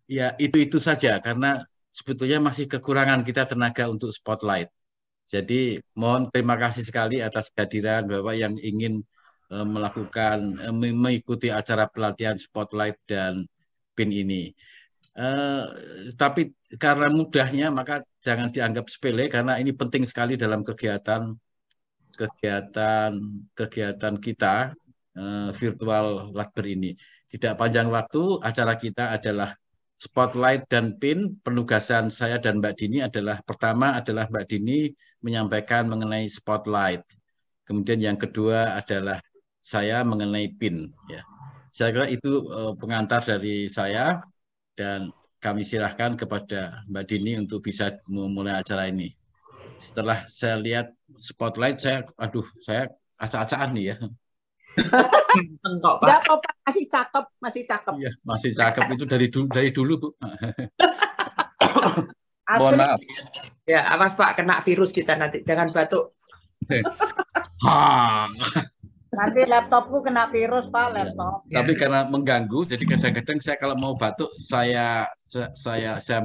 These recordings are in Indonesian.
Ya, itu saja karena sebetulnya masih kekurangan kita tenaga untuk spotlight. Jadi mohon terima kasih sekali atas kehadiran Bapak yang ingin melakukan mengikuti acara pelatihan spotlight dan PIN ini. Eh, tapi karena mudahnya maka jangan dianggap sepele karena ini penting sekali dalam kegiatan kegiatan kita virtual Lakber ini. Tidak panjang waktu, acara kita adalah Spotlight dan PIN. Penugasan saya dan Mbak Dini adalah pertama adalah Mbak Dini menyampaikan mengenai Spotlight. Kemudian yang kedua adalah saya mengenai PIN. Ya, saya kira itu pengantar dari saya dan kami silahkan kepada Mbak Dini untuk bisa memulai acara ini. Setelah saya lihat Spotlight, saya acak-acakan nih ya. Enggak, Pak. Ya, Pak. Masih cakep, masih cakep. Iya, masih cakep itu dari dulu, Bu. Mohon maaf. Ya, awas Pak, kena virus kita nanti. Jangan batuk. Nanti laptopku kena virus, Pak, laptop. Ya. Tapi karena mengganggu, jadi kadang-kadang saya kalau mau batuk, saya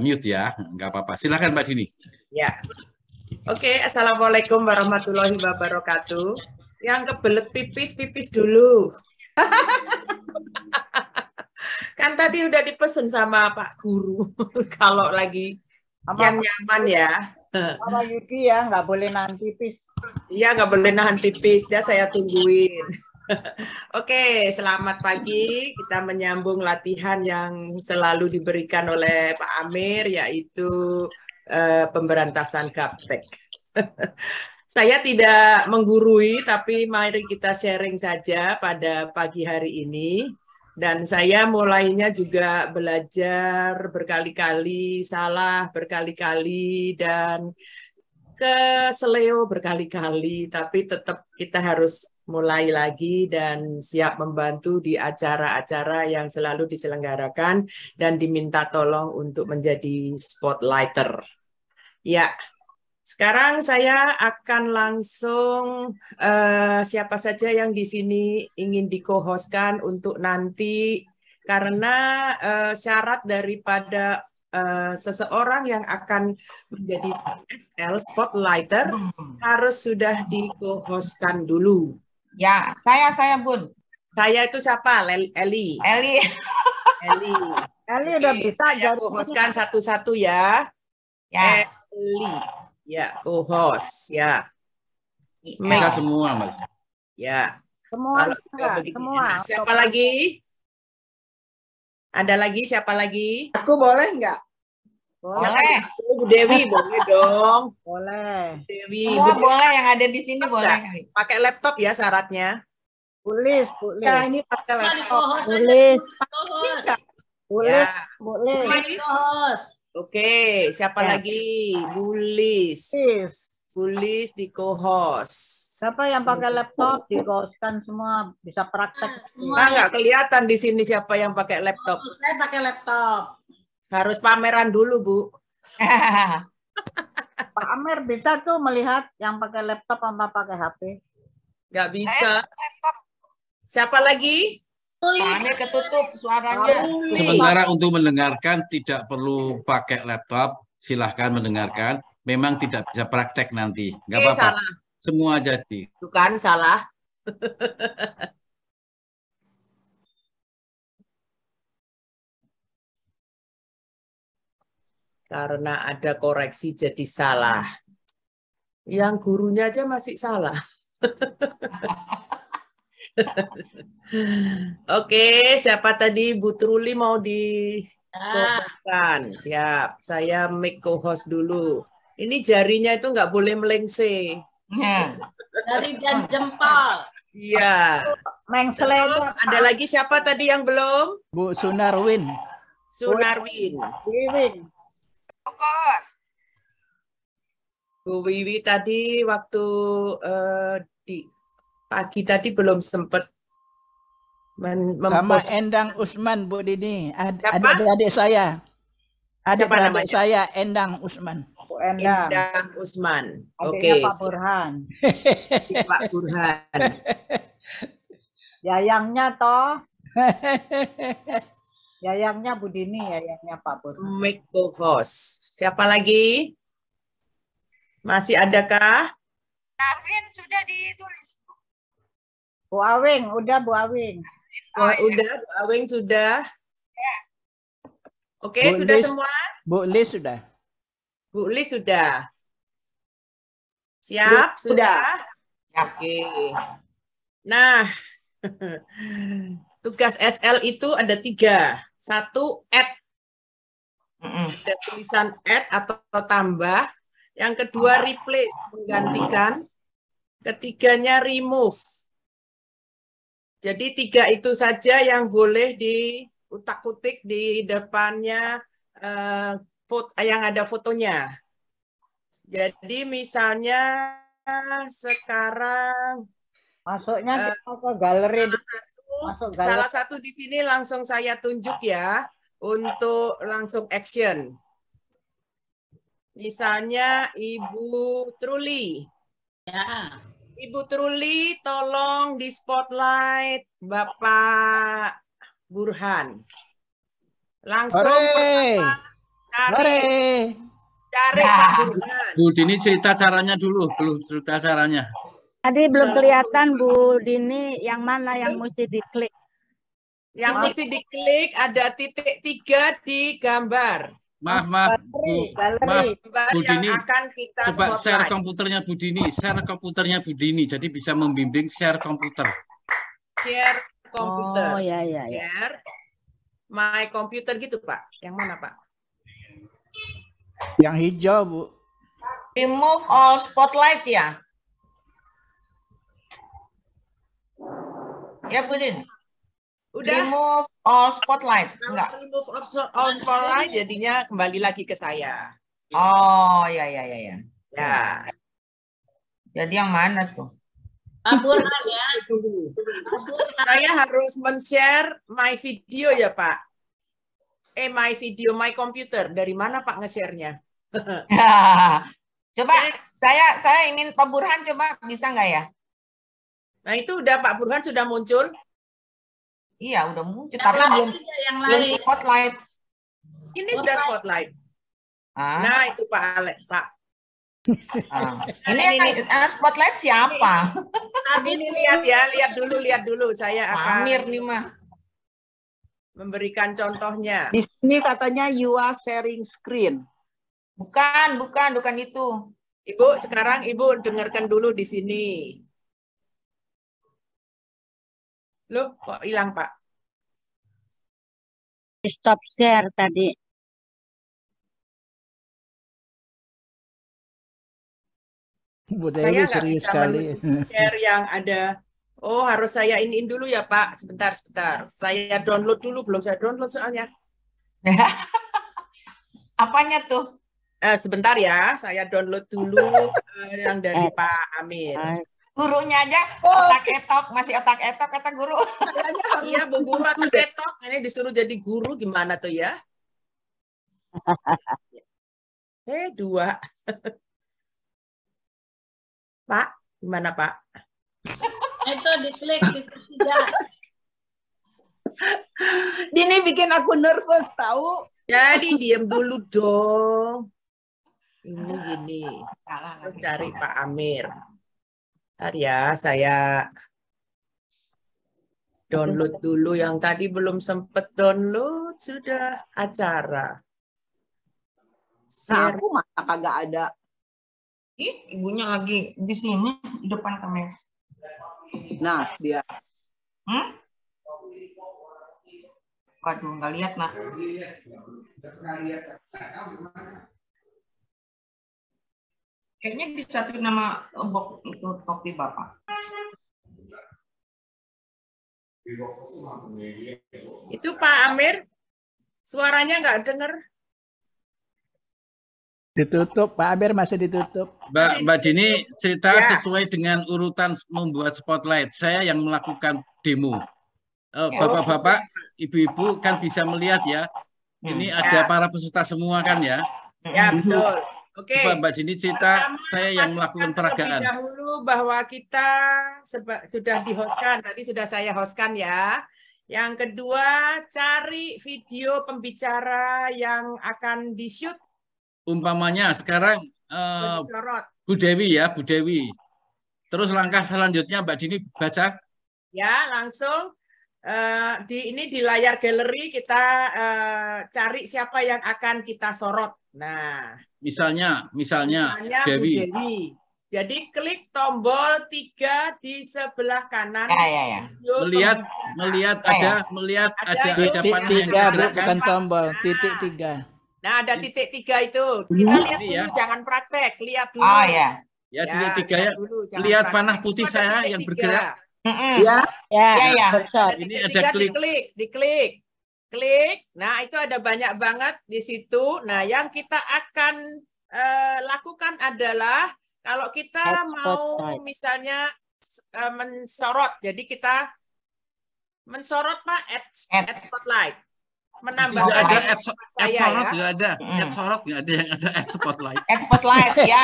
mute ya. Nggak apa-apa. Silakan Mbak Dini. Ya. Oke, Assalamualaikum warahmatullahi wabarakatuh. Yang kebelet pipis dulu. Kan tadi udah dipesen sama Pak Guru. Kalau lagi yang nyaman ya. Sama Yuki ya, nggak boleh nahan pipis. Iya, nggak boleh nahan pipis. Dia saya tungguin. Oke, selamat pagi. Kita menyambung latihan yang selalu diberikan oleh Pak Amir, yaitu pemberantasan gaptek. Saya tidak menggurui, tapi mari kita sharing saja pada pagi hari ini. Dan saya mulainya juga belajar berkali-kali, salah berkali-kali, dan keseleo berkali-kali. Tapi tetap kita harus mulai lagi dan siap membantu di acara-acara yang selalu diselenggarakan dan diminta tolong untuk menjadi spotlighter. Ya. Sekarang saya akan langsung siapa saja yang di sini ingin di-co-hostkan untuk nanti, karena syarat daripada seseorang yang akan menjadi SL spotlighter harus sudah di-co-hostkan dulu. Ya, saya Bun. Saya itu siapa? Eli. Eli udah bisa jadi co-hostkan satu-satu ya. Ya. Eli. Ya, co-host, ya. Bisa semua, Mas. Ya. Semua, semua. Siapa lagi? Ada lagi? Siapa lagi? Aku boleh nggak? Boleh. Bu Dewi, boleh dong. Boleh. Dewi. Semua boleh, yang ada di sini boleh. Pakai laptop ya syaratnya. Boleh. Ya, ini pakai laptop. Boleh. Oke, siapa lagi? Bulis di co-host. Siapa yang pakai laptop di co-hostkan semua bisa praktek. Nggak kelihatan di sini siapa yang pakai laptop. Saya pakai laptop. Harus pameran dulu, Bu. Pak Amir bisa tuh melihat yang pakai laptop sama pakai HP. Nggak bisa. Siapa lagi? Amir ketutup suaranya. Sementara untuk mendengarkan tidak perlu pakai laptop, silahkan mendengarkan. Memang tidak bisa praktek nanti, nggak apa-apa. Semua jadi. Itu kan salah. Karena ada koreksi jadi salah. Yang gurunya aja masih salah. Oke, siapa tadi? Bu Truli mau di-co-hostkan. Siap, saya make co-host dulu. Ini jarinya itu nggak boleh melengse. Jari dan jempol. Iya. Terus ada lagi siapa tadi yang belum? Bu Sunarwin. Bu Wiwi tadi waktu di pagi tadi belum sempat sama Endang Usman, Bu Dini. Adik-adik saya. Adik-adik saya Endang Usman. Endang Usman. Oke. Pak Burhan. Pak Burhan. Yayangnya toh. Yayangnya Bu Dini, yayangnya Pak Burhan. Make co-host. Siapa lagi? Masih adakah? Navin sudah ditulis. Bu Awing, udah Bu Awing. Oh, udah, Bu Awing sudah. Oke, Bu sudah Lis. semua? Bu Lis sudah. Bu Lis sudah. Siap? Sudah? Oke. Nah, tugas SL itu ada 3. 1, add. Ada tulisan add atau tambah. Yang kedua, replace, menggantikan. Ketiganya, remove. Jadi 3 itu saja yang boleh diutak-utik di depannya yang ada fotonya. Jadi misalnya sekarang Masuknya kita ke galeri. Masuk galeri. salah satu di sini langsung saya tunjuk ya untuk langsung action. Misalnya Ibu Truli. Ya. Ibu Truli, tolong di spotlight Bapak Burhan. Langsung Hore. Hore. cari Pak Burhan. Bu Dini cerita caranya dulu, belum cerita caranya. Tadi belum kelihatan Bu Dini yang mana yang mesti diklik. Yang mesti diklik ada titik 3 di gambar. Maaf, Bu. Galeri. Maaf, Gambar Bu yang Dini. akan kita Coba share spotlight. komputernya Bu Dini, share komputernya Bu Dini, jadi bisa membimbing share komputer. Share komputer. Oh, ya. Share my computer gitu, Pak. Yang mana, Pak? Yang hijau, Bu. Remove all spotlight ya. Ya Budin. Udah. Remove all spotlight. Kalau Enggak. remove all spotlight jadinya kembali lagi ke saya. Oh, ya. Ya. Jadi yang mana tuh? Pak Burhan ya. Tunggu. Saya harus men-share my video ya, Pak. My video, my computer. Dari mana Pak nge-share-nya? Coba saya ingin Pak Burhan coba bisa nggak ya? Nah, itu udah Pak Burhan sudah muncul. Iya, udah muncul tapi belum spotlight. Ini sudah spotlight. Ah, Nah, itu Pak Alek, Pak. Ini spotlight siapa? Ini lihat ya, lihat dulu. Saya akan Amir nih mah. memberikan contohnya. Di sini katanya you are sharing screen. Bukan itu. Ibu, sekarang Ibu dengarkan dulu di sini. Loh, kok hilang, Pak? Stop share tadi. Bu Saya Dewi nggak serius bisa sekali. share yang ada. Oh, harus saya iniin dulu ya, Pak. Sebentar. Saya download dulu, belum saya download soalnya. Apanya tuh? Sebentar ya, saya download dulu yang dari Pak Amir. Gurunya aja otak-etok, masih otak-etok kata guru. Iya, Bu Guru atau ketok. Ini disuruh jadi guru gimana tuh ya? 2. Pak, gimana Pak? Itu diklik di ketiga. Dini bikin aku nervous tahu. Jadi diam dulu dong. Ini gini. Salah Terus lagi. cari Pak Amir. Bentar ya, saya download dulu yang tadi belum sempat download sudah acara. Nah, Share. aku masa kagak ada. Ih, ibunya lagi di sini di depan kamera. Nah, dia. Waduh, nggak lihat nah. Kayaknya disatuin nama box itu topi bapak. Itu Pak Amir, suaranya nggak dengar. Ditutup, Pak Amir masih ditutup. Mbak Dini cerita Ya. sesuai dengan urutan membuat spotlight. Saya yang melakukan demo. Bapak-bapak, ibu-ibu kan bisa melihat ya. Ini ada para peserta semua kan ya. Ya, betul. Oke. Coba Mbak Dini cerita, Pertama, saya yang melakukan pastikan terlebih peragaan. dahulu bahwa kita sudah di-hostkan. Tadi sudah saya hostkan ya. Yang kedua, cari video pembicara yang akan di-shoot. Umpamanya sekarang Disorot. Bu Dewi ya, Bu Dewi. Terus langkah selanjutnya Mbak Dini baca. Ya, langsung di layar galeri kita cari siapa yang akan kita sorot. Nah, misalnya Bu Dewi. Dewi. Jadi klik tombol 3 di sebelah kanan. Ya. Melihat ada Titik panah yang 3, Bu, digerakkan. bukan tombol. Titik 3. Nah, ada titik 3 itu. Kita lihat dulu, jangan praktek. Lihat dulu. Oh ya. Ya, titik 3 ya. dulu, jangan Lihat praktek. panah putih Itu ada saya titik yang 3. bergerak. Ya. Ya. Cursor. Ini Titik ada 3 diklik. Nah, itu ada banyak banget di situ. Nah, yang kita akan lakukan adalah kalau kita Add mau spotlight. misalnya mensorot. Jadi kita mensorot Pak, add spotlight. Menambahkan Nggak ada dengan add saya sorot, ya. nggak ada. Add sorot nggak ada, yang ada add spotlight. Add spotlight. Ya.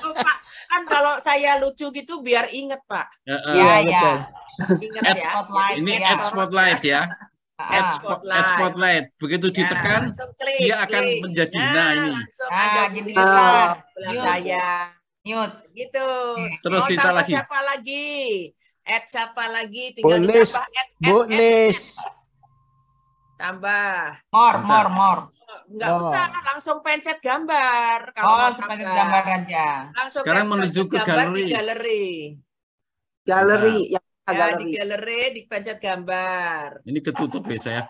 Oh, Pak, kan kalau saya lucu gitu biar inget Pak. Ya. Inget Add ya. spotlight, Ini ya. add spotlight ya. Add spotlight. Begitu ditekan, langsung klik, dia akan menjadi ini. langsung Nah, ada jadi bunyi bisa. sebelah Mute. saya. Mute. Gitu. Terus Mau kita tambah lagi. siapa lagi? Add siapa lagi? Tinggal Bolis. ditambah add. Bu Lis. Tambah. More. Nggak Oh. usah, langsung pencet gambar. Kalau Oh, mau langsung pakai tambah. gambar aja. Langsung Sekarang pencet menuju ke gambar di galeri. galeri. Galeri. Ya, di Galeri. galeri dipencet gambar. Ini ketutup ya, saya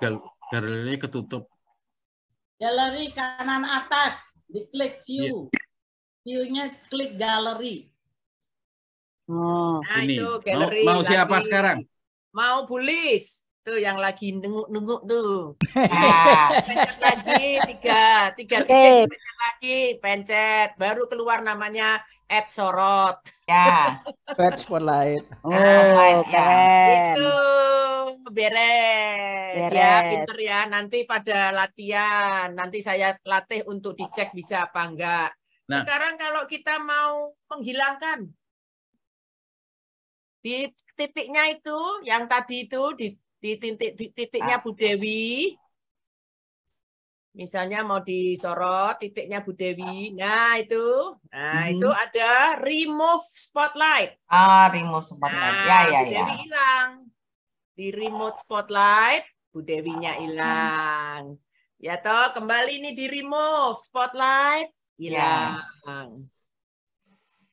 galerinya ketutup. Galeri kanan atas, diklik view. View-nya klik galeri. Oh. Nah, Ini itu galeri. mau siapa lagi. sekarang? Mau bulis. Tuh yang lagi nunggu tuh. Nah, Pencet lagi tiga titik pencet lagi, pencet. Baru keluar namanya add sorot. ya. Add spotlight. Oh, Spotlight, ya. keren. Itu beres. Ya, pinter ya. Nanti pada latihan, nanti saya latih untuk dicek bisa apa enggak. Nah. Sekarang kalau kita mau menghilangkan di titiknya itu, yang tadi itu di titiknya Bu Dewi, misalnya mau disorot titiknya Bu Dewi, nah itu ada remove spotlight. Remove spotlight. Nah, Ya. Bu Dewi hilang. Di remote spotlight, Bu Dewinya hilang. Ya toh, kembali nih di remove spotlight, hilang.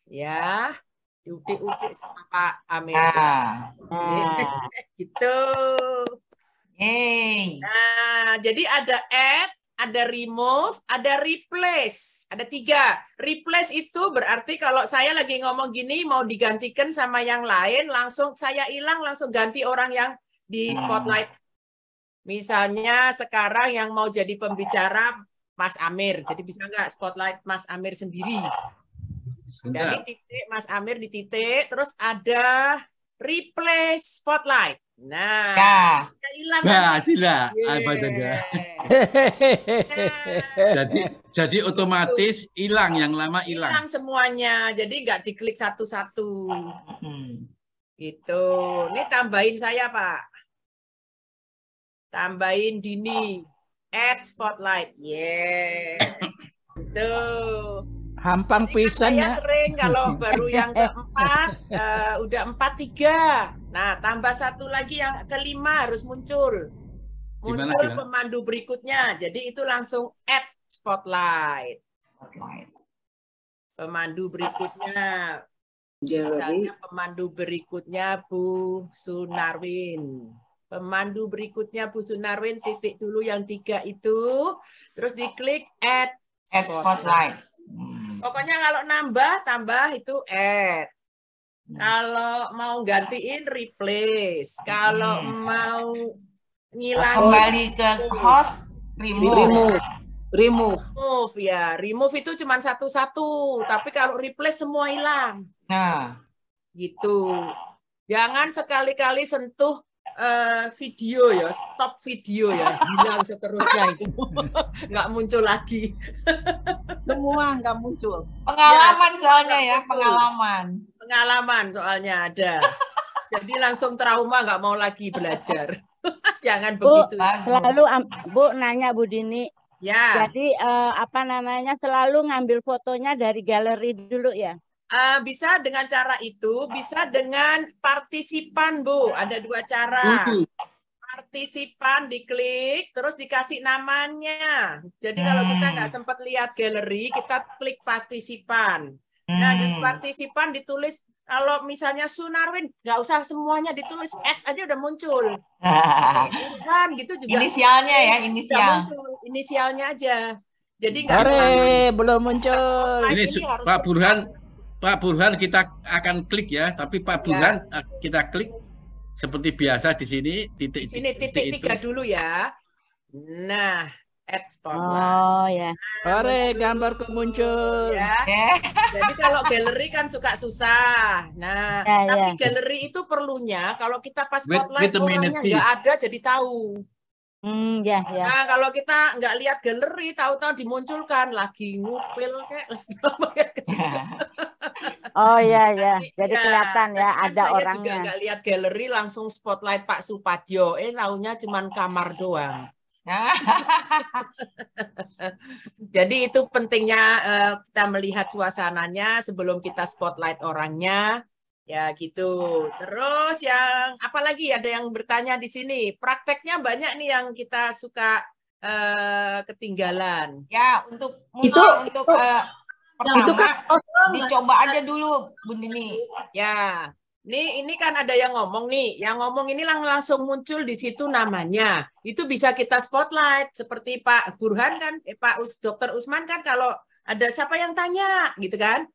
Ya, diutik-utik sama Pak Amir. Nah. Gitu. Yeay. Nah, jadi ada add, ada remove, ada replace. Ada 3. Replace itu berarti kalau saya lagi ngomong gini mau digantikan sama yang lain, langsung saya hilang, langsung ganti orang yang di spotlight. Misalnya sekarang yang mau jadi pembicara Mas Amir. Jadi bisa nggak spotlight Mas Amir sendiri? Dari titik Mas Amir di titik, terus ada replace spotlight. Nah, hilang. Nah, sila. Jadi otomatis hilang, yang lama hilang. Hilang semuanya. Jadi nggak diklik satu-satu. Gitu. Ini tambahin saya, Pak. Tambahin Dini. Add spotlight. Yes. Itu. Hampang pisan Saya ya. sering kalau baru yang keempat, udah 4-3. Nah, tambah satu lagi yang kelima harus muncul. Muncul pemandu berikutnya. Jadi itu langsung add spotlight. Pemandu berikutnya. Misalnya pemandu berikutnya Bu Sunarwin. Pemandu berikutnya Bu Sunarwin, titik dulu yang 3 itu. Terus diklik add spotlight. Pokoknya kalau tambah itu add. Kalau mau gantiin replace. Kalau mau ngilangin kembali ke host, remove. Remove ya. Remove itu cuma satu-satu. Tapi kalau replace semua hilang. Nah. Gitu. Jangan sekali-kali sentuh video ya, stop video ya, hilang seterusnya itu nggak muncul lagi. Semua nggak muncul. Pengalaman Ya, soalnya ya, muncul. pengalaman Soalnya ada. Jadi langsung trauma, nggak mau lagi belajar. Jangan Bu, begitu. selalu Bu nanya Bu Dini. Ya. Jadi apa namanya selalu ngambil fotonya dari galeri dulu ya? Bisa dengan cara itu, bisa dengan partisipan, Bu. Ada 2 cara. Partisipan diklik, terus dikasih namanya. Jadi kalau kita nggak sempat lihat galeri, kita klik partisipan. Nah, di partisipan ditulis, kalau misalnya Sunarwin, nggak usah semuanya ditulis, S aja udah muncul. Burhan gitu juga. Inisialnya ya, inisial. Muncul, inisialnya aja. Jadi nggak belum muncul. Ini Pak Burhan kita akan klik ya, tapi Pak Burhan kita klik seperti biasa di sini titik. Di sini titik 3 dulu ya. Nah, add spotlight. Oh ya. Gambarku muncul. Ya. Jadi kalau galeri kan suka susah. Nah, tapi galeri itu perlunya kalau kita pas spotlight orangnya nggak ada jadi tahu. Ya. Nah, kalau kita nggak lihat galeri, tahu-tahu dimunculkan lagi ngupil kayak. Oh ya. Jadi kelihatan ya ada saya orangnya. Juga nggak lihat galeri langsung spotlight Pak Supadyo. Taunya cuman kamar doang. Jadi itu pentingnya kita melihat suasananya sebelum kita spotlight orangnya. Ya gitu. Terus yang apa lagi ada yang bertanya di sini? Prakteknya banyak nih yang kita suka ketinggalan. Ya, untuk itu kan dicoba aja dulu, Bu Dini. Ya. Ini kan ada yang ngomong nih. Yang ngomong ini langsung muncul di situ namanya. Itu bisa kita spotlight seperti Pak Burhan kan, Dr. Usman kan kalau ada siapa yang tanya gitu kan.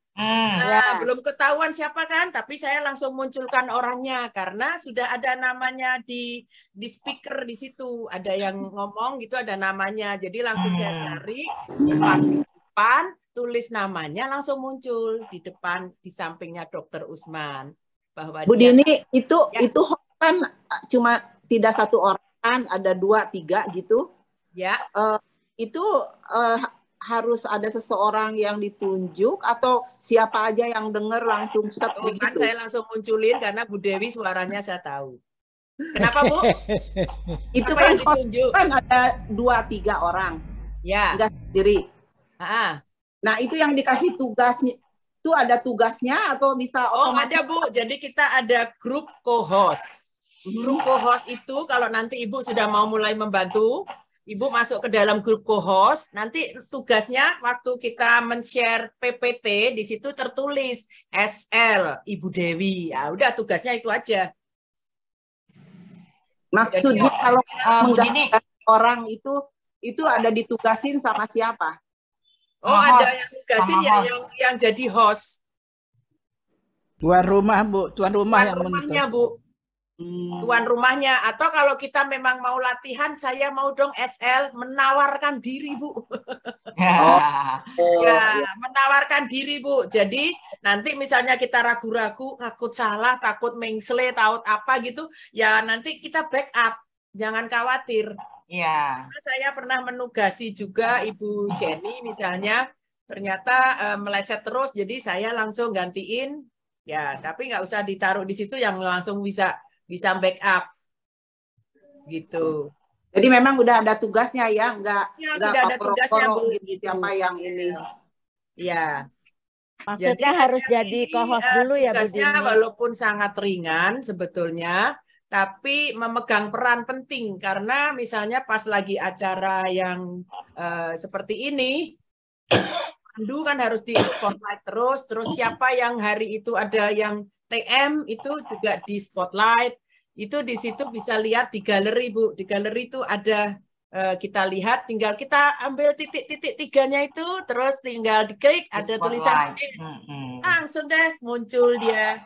Belum ketahuan siapa kan, tapi saya langsung munculkan orangnya karena sudah ada namanya di speaker di situ, ada yang ngomong gitu ada namanya, jadi langsung saya cari partisipan, tulis namanya langsung muncul di depan di sampingnya Dr. Usman bahwa Bu Dini itu kan cuma tidak 1 orang kan, ada 2, 3 gitu ya. Itu harus ada seseorang yang ditunjuk atau siapa aja yang dengar langsung set begitu? Kan saya langsung munculin karena Bu Dewi suaranya saya tahu. Kenapa Bu? Itu kan ditunjuk kan ada 2, 3 orang. Ya. Enggak sendiri. Nah itu yang dikasih tugas itu ada tugasnya atau bisa otomatis? Ada Bu. Jadi kita ada grup co-host. Grup co-host itu kalau nanti Ibu sudah mau mulai membantu, Ibu masuk ke dalam grup co-host, nanti tugasnya waktu kita men-share PPT, di situ tertulis SL, Ibu Dewi. Ya udah tugasnya itu aja. Maksudnya kalau menggantikan orang itu ada ditugasin sama siapa? Ada yang tugasin yang jadi host. Tuan rumah, Bu. Tuan rumah yang rumahnya, Bu. Tuan rumahnya, atau kalau kita memang mau latihan, saya mau dong SL menawarkan diri, Bu. Menawarkan diri, Bu. Jadi nanti misalnya kita ragu-ragu, takut salah, takut mengsle, takut apa gitu, ya nanti kita backup, jangan khawatir. Ya. Saya pernah menugasi juga Ibu Sheni misalnya, ternyata meleset terus, jadi saya langsung gantiin, ya tapi nggak usah ditaruh di situ yang langsung bisa backup gitu. Jadi memang udah ada tugasnya ya, nggak sudah ada tugasnya Bu, gitu. Apa yang ini? Ya. Maksudnya jadi, harus jadi co-host dulu ya Bu Dini. Walaupun sangat ringan sebetulnya, tapi memegang peran penting karena misalnya pas lagi acara yang seperti ini, pandu kan harus di spotlight terus siapa yang hari itu ada yang TM itu juga di spotlight, itu di situ bisa lihat di galeri Bu, di galeri itu ada kita lihat, tinggal kita ambil titik-titik 3-nya itu, terus tinggal diklik ada tulisan langsung deh muncul dia.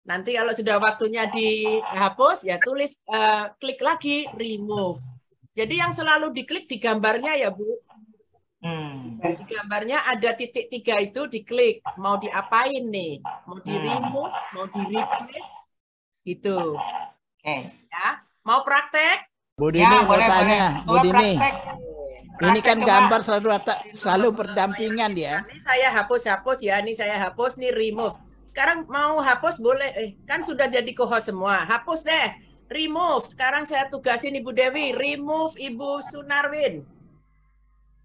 Nanti kalau sudah waktunya dihapus ya tulis klik lagi remove. Jadi yang selalu diklik di gambarnya ya Bu. Di gambarnya ada titik 3 itu diklik, mau diapain nih, mau di remove, mau di replace, gitu. Ya, mau praktek? Bu Dini mau tanya, Bu Dini. Ini kan gambar selalu berdampingan ya. Ini saya hapus ya, ini saya hapus nih remove. Sekarang mau hapus boleh. Kan sudah jadi co-host semua. Hapus deh. Remove. Sekarang saya tugasin Ibu Dewi. Remove Ibu Sunarwin.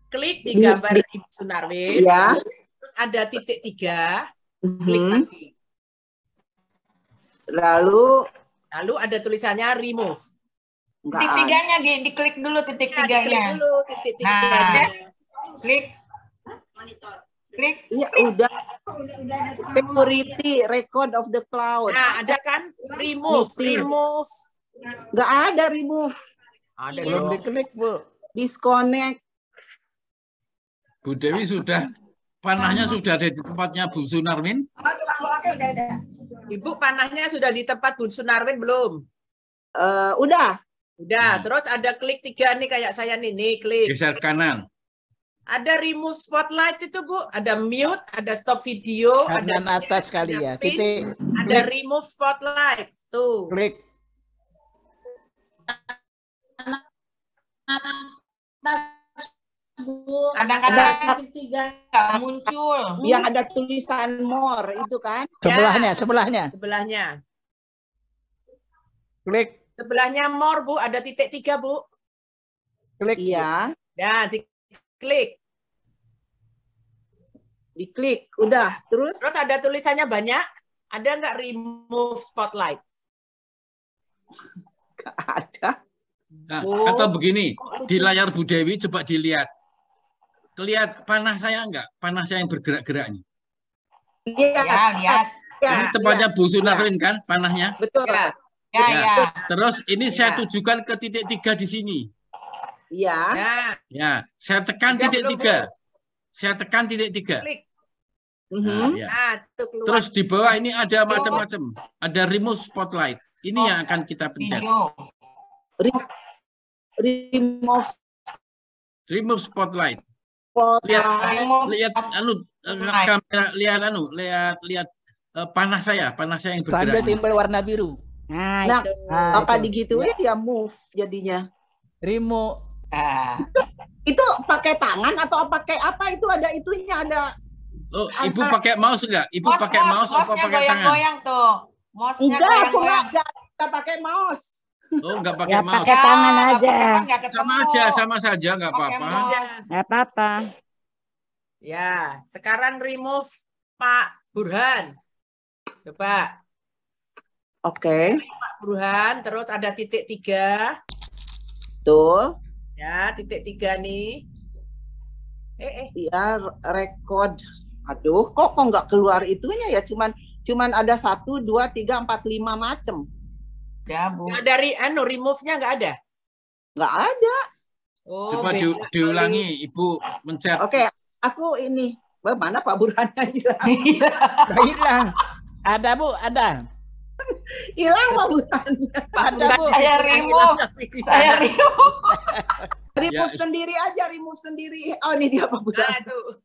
Klik di gambar Ibu Sunarwin. Ya. Terus ada titik 3. Klik lagi. Lalu ada tulisannya remove. Titik 3-nya diklik dulu titik 3-nya. Diklik dulu titik 3. Nah, klik. Iya udah. Security record of the cloud. Nah, ada kan remove. Nggak ada remove. Ada Belum dong. diklik, Bu. Disconnect. Bu Dewi sudah, panahnya sudah ada di tempatnya Bu Sunarwin? Ibu panahnya sudah di tempat Bu Sunarwin belum? Udah. Udah, terus ada klik 3 nih kayak saya nih klik. Geser kanan. Ada remove spotlight itu Bu, ada mute, ada stop video, Kanan ada atas kali ya. pin, Titik. ada remove spotlight. Tuh. Klik. Kadang-kadang titik 3 nggak muncul. Yang ada tulisan more itu kan? Sebelahnya. Klik. Sebelahnya more Bu, ada titik 3 Bu. Klik. Iya. Ya, diklik. Diklik. Udah. Terus Ada tulisannya banyak. Ada nggak remove spotlight? nggak ada. Nah, atau begini, di layar Bu Dewi coba dilihat. Lihat panah saya enggak? Panah saya yang bergerak-gerak ini. Lihat. Lihat. Ini tempatnya Bu Sunarwin kan, panahnya? Betul. Ya. Terus ini saya tujukan ke titik 3 di sini. Iya. Ya, saya tekan titik 3. Saya tekan titik 3. Klik. Nah, ya. Tuh keluar. Terus di bawah ini ada macam-macam. Ada remove spotlight. Ini yang akan kita pencet. Remove spotlight. Lihat kamera, lihat panah saya yang bergerak. Sambil timbul warna biru. Nah, apa digituin ya move jadinya. Remove. Itu pakai tangan atau pakai apa? Itu ada itunya ada. Oh, Ibu pakai mouse enggak? Ibu pakai mouse apa pakai tangan? Goyang tuh. Mouse-nya Enggak, aku goyang-goyang. nggak pakai mouse. Oh, enggak pakai mouse. Pakai tangan aja. Sama saja, enggak apa-apa. Nggak apa-apa. Ya, sekarang remove Pak Burhan. Coba. Oke. Pak Burhan, terus ada titik 3. Betul. Ya, titik 3 nih. Iya, record. Aduh, kok nggak keluar itunya ya? Cuman ada 1, 2, 3, 4, 5 macem. Ya, Bu. Nggak dari remove-nya nggak ada? Nggak ada. Oh, Coba beda diulangi, Ibu mencet. Oke, aku ini. Mana Pak Burhannya hilang? Hilang. Ada, Bu, ada. Hilang Pak Burhannya. Ada, Bu. Saya remove. Remove sendiri aja, remove sendiri. Oh, ini dia Pak Burhan. Nah, tuh.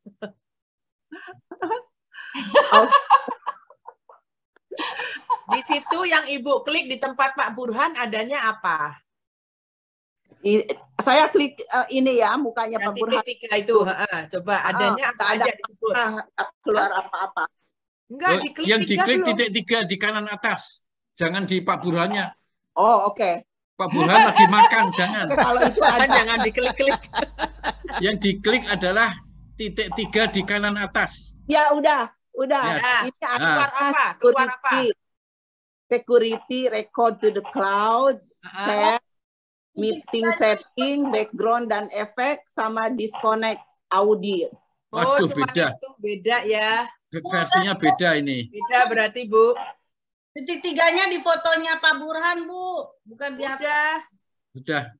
Di situ yang Ibu klik di tempat Pak Burhan adanya apa? Saya klik ini ya, mukanya Pak Burhan. Titik 3 itu. Coba adanya apa aja disebut? Keluar apa-apa. Enggak, diklik yang 3 diklik belum. titik 3 di kanan atas. Jangan di Pak Burhannya. Oh, oke. Pak Burhan lagi makan, jangan. Kalau itu ada. Jangan diklik-klik. Yang diklik adalah titik 3 di kanan atas. Ya, udah. Ya. Ini Keluar apa? Keluar apa? Security record to the cloud, set, meeting setting, background dan efek, sama disconnect audio. Waduh, cuma beda. itu beda ya. Versinya beda ini. Beda berarti, Bu. Titik 3-nya di fotonya Pak Burhan, Bu. Bukan di atas. Sudah.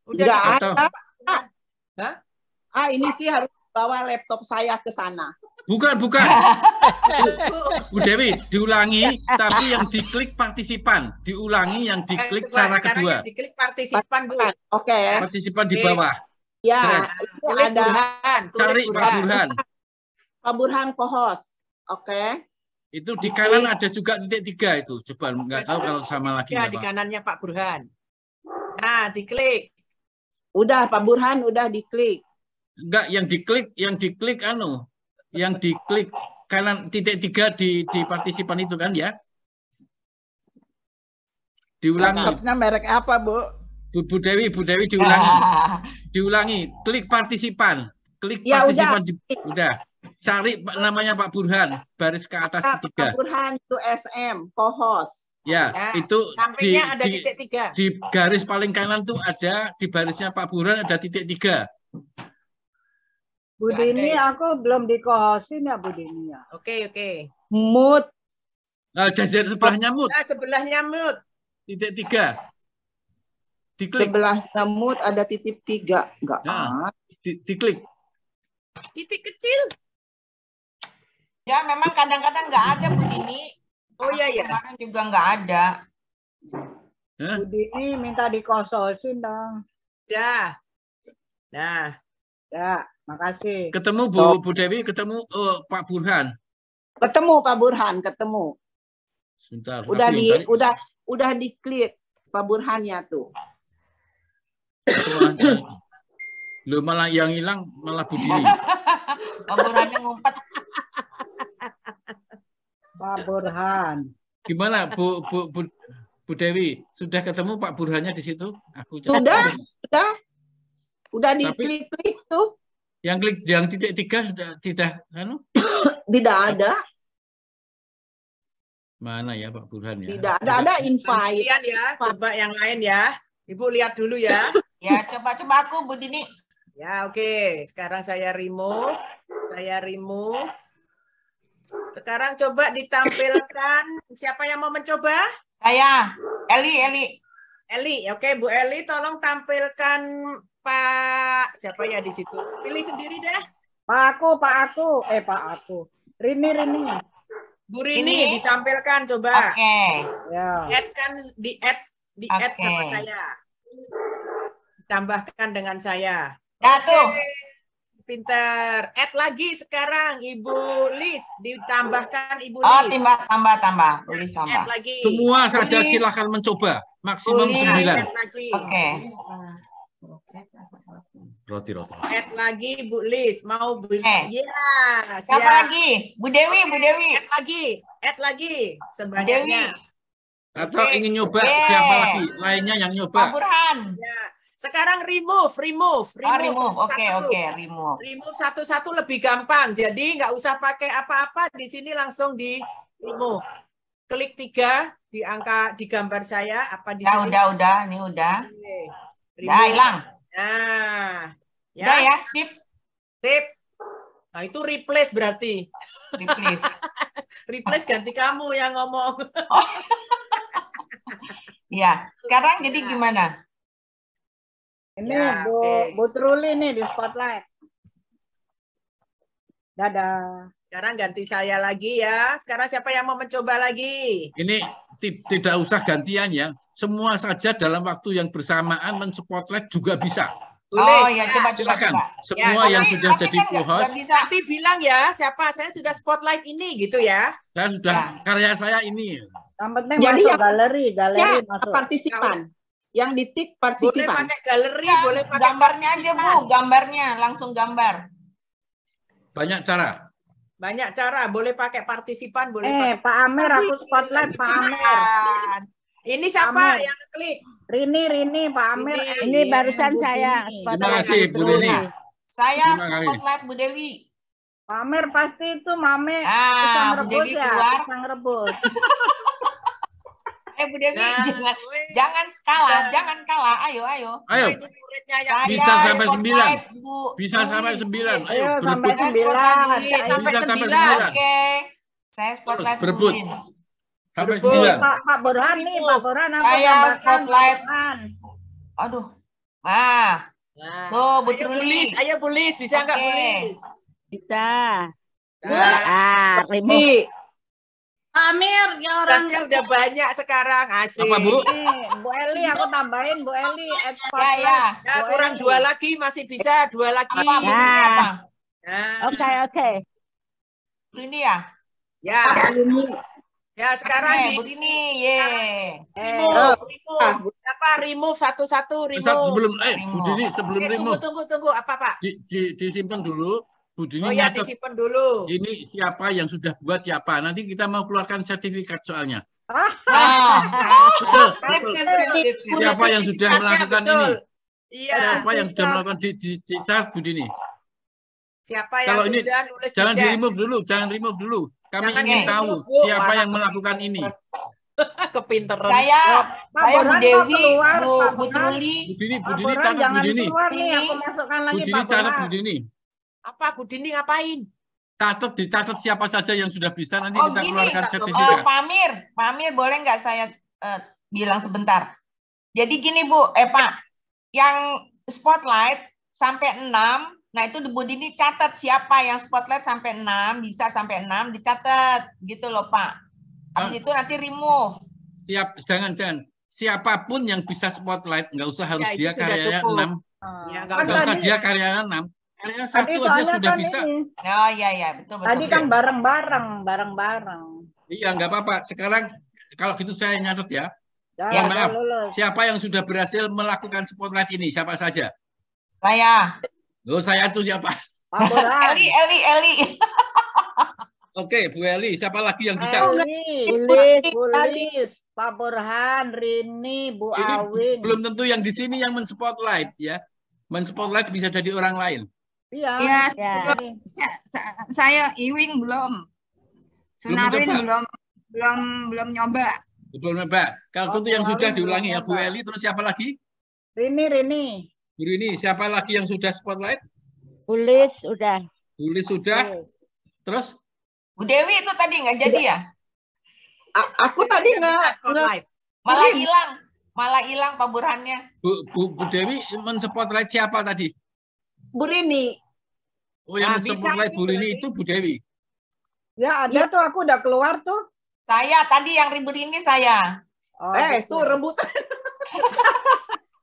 Nggak Atau ada. Ini sih harus bawa laptop saya ke sana. bukan. Bu Dewi, diulangi, tapi yang diklik partisipan. Diulangi yang diklik cara kedua. Diklik partisipan, Bu. Oke. Partisipan di bawah. Ya, itu Tulis ada Burhan. Cari Pak Burhan. Pak Burhan co-host. Oke. Itu di kanan ada juga titik 3 itu. Coba nggak tahu kalau sama lagi. Ya, di kanannya Pak Burhan. Nah, diklik. Udah Pak Burhan udah diklik. Enggak, yang diklik kanan titik 3 di partisipan itu kan ya? Diulangi. Laptopnya merek apa, Bu? Bu Dewi diulangi. Diulangi. Klik partisipan. Klik Ya, partisipan. Udah. Cari namanya Pak Burhan. Baris ke atas ketiga. Pak Burhan itu SM, co-host. Ya, Ya, itu sampingnya ada titik 3. di garis paling kanan tuh ada, di barisnya Pak Burhan ada titik 3. Bu Dini, aku belum di-co-hostin ya Bu Dini ya. Oke. Mute. Nah, jajar sebelahnya mute. Nah, sebelahnya mute. Titik 3. Diklik. Sebelah mute ada titik 3. Enggak. Nah, diklik. Titik kecil. Ya, memang kadang-kadang nggak ada Bu Dini. Oh iya ya. Kemarin juga nggak ada. Bu Dini minta di-co-hostin dong. Udah. Nah, Ya, makasih. Ketemu Bu Dewi, ketemu Pak Burhan. Ketemu Pak Burhan, ketemu. Sebentar. Udah diklik Pak Burhannya tuh. Lu malah yang hilang malah Bu Dini. Pak Burhannya ngumpet. Pak Burhan. Gimana Bu Dewi? Sudah ketemu Pak Burhannya di situ? Aku Udah diklik-klik tuh. Yang klik yang titik 3 sudah tidak Tidak ada. Mana ya Pak Burhan ya? Tidak ada invite. lihat ya. Coba yang lain ya. Ibu lihat dulu ya. Ya, coba aku Bu Dini. Ya, oke. Sekarang saya remove. Sekarang coba ditampilkan. Siapa yang mau mencoba? Saya, Eli. Eli. Oke, Bu Eli, tolong tampilkan Pak. Siapa ya di situ? Pilih sendiri dah. Pak aku. Rini. Bu Rini Ini? ditampilkan coba. Oke. Ya. Add kan di add Oke. sama saya. Tambahkan dengan saya. Nah, tuh. Pinter. Add lagi sekarang Ibu Lis. Ditambahkan Ibu Oh, Lis. tambah. Tulis tambah. Add lagi. Semua saja Boleh. silakan mencoba. Maksimum Boleh. 9. Add lagi. Oke. Roti. Add lagi Bu Lis. Mau Bu? Eh. Ya, Siapa siap. lagi? Bu Dewi. Add lagi. Bu Dewi. Sebanyaknya. Atau Oke. ingin nyoba Yeay. siapa lagi? Lainnya yang Pak nyoba. Burhan. Ya. Sekarang remove. Oh, remove. Oke. Remove. Remove satu-satu lebih gampang. Jadi nggak usah pakai apa-apa. Di sini langsung di remove. Klik 3 di angka di gambar saya. Apa di sini? Udah. Ini udah. Oke. Udah Remove. hilang. Nah, Udah ya, sip. Sip. Nah, itu replace berarti. Replace. Replace ganti kamu yang ngomong. Iya. Sekarang jadi gimana? Ini Ya, Bu, oke. Bu Truli nih di spotlight. Dadah. Sekarang ganti saya lagi ya. Sekarang siapa yang mau mencoba lagi? Ini tidak usah gantian ya. Semua saja dalam waktu yang bersamaan men-spotlight juga bisa. Oh ya, coba. Silakan. Semua Ya, yang Tapi- sudah tapi jadi kan nggak co-host, bisa. Nanti bilang ya siapa. Saya sudah spotlight ini gitu ya. saya sudah karya saya ini. Yang penting Jadi masuk yang- galeri Ya, masuk. partisipan. Yang ditik Boleh partisipan. pakai galeri, Ya, boleh pakai gambarnya aja, Bu. partisipan. Gambarnya. Langsung gambar. Banyak cara. Banyak cara. Boleh pakai partisipan, boleh pakai. Pak Amir, aku spotlight Pak Amir. partisipan. Ini siapa Amir. yang klik? Rini, Pak Amir. Rini. Ini barusan Bu saya. Dini. spotlight Terima kasih, Bu Bu Truli. Rini. Saya Terima kasih. spotlight Bu Dewi. Pak Amir pasti itu Mame Ah, pisang Bu rebus Dewi ya, keluar. pisang rebus. Bu Dewi, Nah, jangan kalah. Ayo. Ayo, Ini muridnya yang Saya Bisa sampai spotlight, Bu bisa Dewi. sampai 9. Ayo, Ayo sampai berebut. Saya 9. spotlight Bisa Bu sampai Bisa sampai 9. 9. Oke. Saya spotlight Bu berebut. Win. Sampai Berebut. 9. Pak Burhan nih, Pak Burhan aku Saya gambarkan spotlight. Pak Burhan. Aduh. Nah, Nah, tuh Bu ayo Truli. Bulis, ayo Bulis, bisa nggak Oke. Bulis? Bisa. Nah, Remove. Pak Amir, ya orang tugasnya udah banyak sekarang, asik. Apa, Bu? Nih, Bu Eli aku tambahin Bu Eli add Ya, spotlight. ya. Ya, Bu kurang Eli. 2 lagi, masih bisa 2 lagi. Apa Bu Rini apa? Nah, Oke. Bu Rini ya? ya, ya sekarang Oke, di Bu Rini. Ye. remove. Apa remove satu-satu remove. Sebelum Remove. Bu Dini, sebelum Oke, remove tunggu apa Pak? disimpan dulu. Bu Dini Oh ya, nyatet disimpan dulu. ini siapa yang sudah buat siapa. Nanti kita mau keluarkan sertifikat soalnya. Betul, betul. Siapa yang sudah melakukan ini? Iya. Siapa yang sudah melakukan di saat Bu Dini? Siapa yang Kalau ini sudah nulis jangan di chat? di-remove dulu, jangan remove dulu. Kami Jangan ingin di-remove, tahu Bu. siapa Wah, yang melakukan ini. Kepinteran. Saya Pak Bu Burhan Dewi, mau keluar, Bu Pak Bu Burhan. Truli, Bu Dini, Bu Pak Dini Burhan catat Bu jangan Dini. keluar nih, Ini. aku masukkan Bu lagi Dini Pak catat Bu Burhan. Dini. Apa Bu Dini ngapain? Dicatat siapa saja yang sudah bisa nanti Oh kita gini, keluarkan Pak sertifikat. Pak Amir boleh nggak saya bilang sebentar? Jadi gini Bu, Pak, yang spotlight sampai 6, nah itu Bu Dini catat siapa yang spotlight sampai 6, bisa sampai 6 dicatat gitu loh Pak. Habis itu nanti remove. Jangan. Siapapun yang bisa spotlight, nggak usah harus Ya, itu dia sudah karyanya cukup. 6. Ya, Nggak usah dia karyanya 6. Karya Tadi 1 aja soalnya sudah kan bisa. ini. Oh iya betul. Tadi kan bareng-bareng. Iya, nggak apa-apa. Sekarang kalau gitu saya nyatet ya. Ya, Mohon maaf. lulus. Siapa yang sudah berhasil melakukan spotlight ini? Siapa saja? Saya. Oh, saya itu siapa? Pak Burhan. Eli. Oke, Bu Eli. Siapa lagi yang bisa? Bulis, Pak Burhan, Rini, Bu Ini Awin. belum tentu yang di sini yang men-spotlight ya. Men-spotlight bisa jadi orang lain. Iya. Ya. Saya Iwing belum. Sunarwin belum nyoba. Belum nyoba. Kalau itu yang Bu sudah Awin diulangi ya, belum Bu nyoba. Eli. Terus siapa lagi? Rini. Bu Rini. Siapa lagi yang sudah spotlight? Bulis udah. Bulis sudah. Terus? Bu Dewi itu tadi nggak jadi ya? Aku tadi nggak. spotlight. Malah hilang Pak Burhannya. Bu Dewi men-spotlight siapa tadi? Bu Rini. Oh, yang Nah, bisa men-spotlight ini Bu Rini berarti. itu Bu Dewi. Ya ada tuh, aku udah keluar tuh. Saya tadi yang ribut ini saya. Oh, tuh rebutan.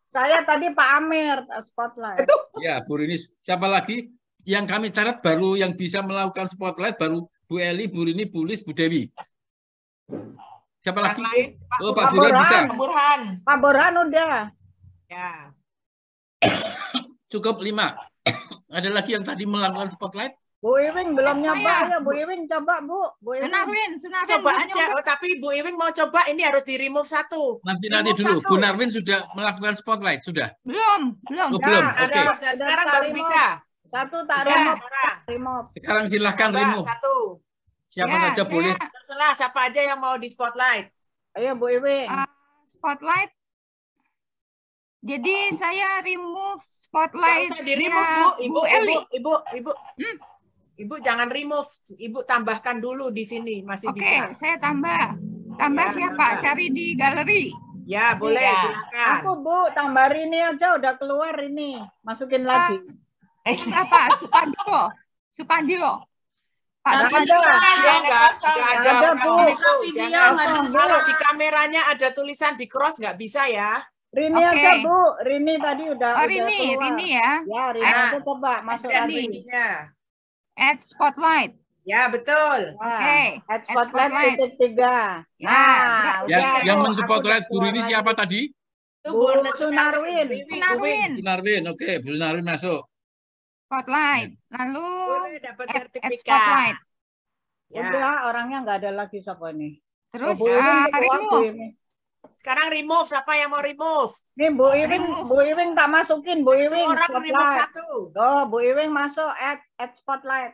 Saya tadi Pak Amir spotlight. Ya, Bu Rini. Siapa lagi? Yang kami catat baru yang bisa melakukan spotlight baru Bu Eli, Bu Rini, Bulis, Bu Dewi. Siapa lagi? Yang lain, Oh, Pak Pak Burhan bisa. Pak Burhan. Pak Burhan udah. Ya. Cukup 5. Ada lagi yang tadi melakukan spotlight? Bu Iwing belum Saya. nyoba ya. Bu Iwing coba Bu. Bu Iwing. Sunarwin Coba belum aja. nyoba. Oh, tapi Bu Iwing mau coba ini harus di-remove satu. Nanti Remove dulu. satu. Bu Narwin sudah melakukan spotlight, sudah? Belum. Oh, belum. Ada, Oke. sekarang Udah, baru remove. bisa. Satu tak Ya, remove. sekarang. Remove. Sekarang silahkan Coba, remove. satu. Siapa Ya, saja saya- boleh. Terserah siapa aja yang mau di spotlight. Ayo Bu Iwing. Spotlight. Jadi saya remove Nggak spotlight. usah di-remove, Bu. Eli. Ibu jangan remove. Ibu tambahkan dulu di sini, masih Oke, bisa. saya tambah. Tambah Ya, siapa? tambah. Cari di galeri. Ya, boleh, Ya. silakan. Aku Bu tambah Rini aja udah keluar ini. Masukin lagi. Apa? Supadio. Pak Nggak Supadio. ada. Nggak ada. Ada, Bu. Video Jangan. nggak bisa. Kalau di kameranya ada tulisan di cross nggak bisa ya. Rini Oke. aja Bu. Rini tadi udah Oh, udah Rini keluar. ya. Ya Rini Ah. aja coba masuk Ada lagi. ininya. Add spotlight. Ya, betul. Nah, Oke. add Add spotlight spotlight. titik 3. Ya, Nah, berarti- Yang udah, Bu. men-spotlight Aku Bu udah Rini keluar siapa lagi. tadi? Itu Bu Bu Sunarwin. Sunarwin. Bu Narwin. Oke, Bu Narwin masuk. Spotlight. Lalu Boleh dapat add sertifikat. spotlight. Ya. Udah, orangnya nggak ada lagi siapa nih. Terus Bu Iwing keluar, Bu remove. Iwing. Sekarang remove. Siapa yang mau remove? Nih Bu Iwing, Remove. Bu Iwing tak masukin Bu Itu Iwing orang remove spotlight. satu. Oh, Bu Iwing masuk add spotlight.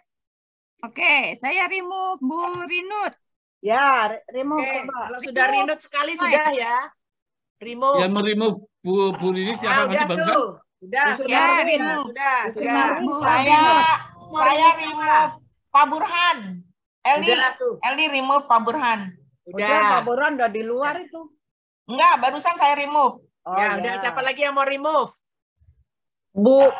Oke, saya remove Bu Rinut. Ya, remove Oke, coba. kalau sudah Remove. rinut sekali sudah ya. Remove. Yang meremove Bu Rini siapa Nah, tadi udah barusan? tuh. Udah, Bu sudah. Sunarwin. Sudah. Sunarwin. Bu Saya Mau remove siapa? remove Pak Burhan. Eli Udah tuh. remove Pak Burhan. Udah, Pak Udah. Burhan udah di luar itu. Enggak, barusan saya remove. Oh, Ya, udah. Siapa lagi yang mau remove?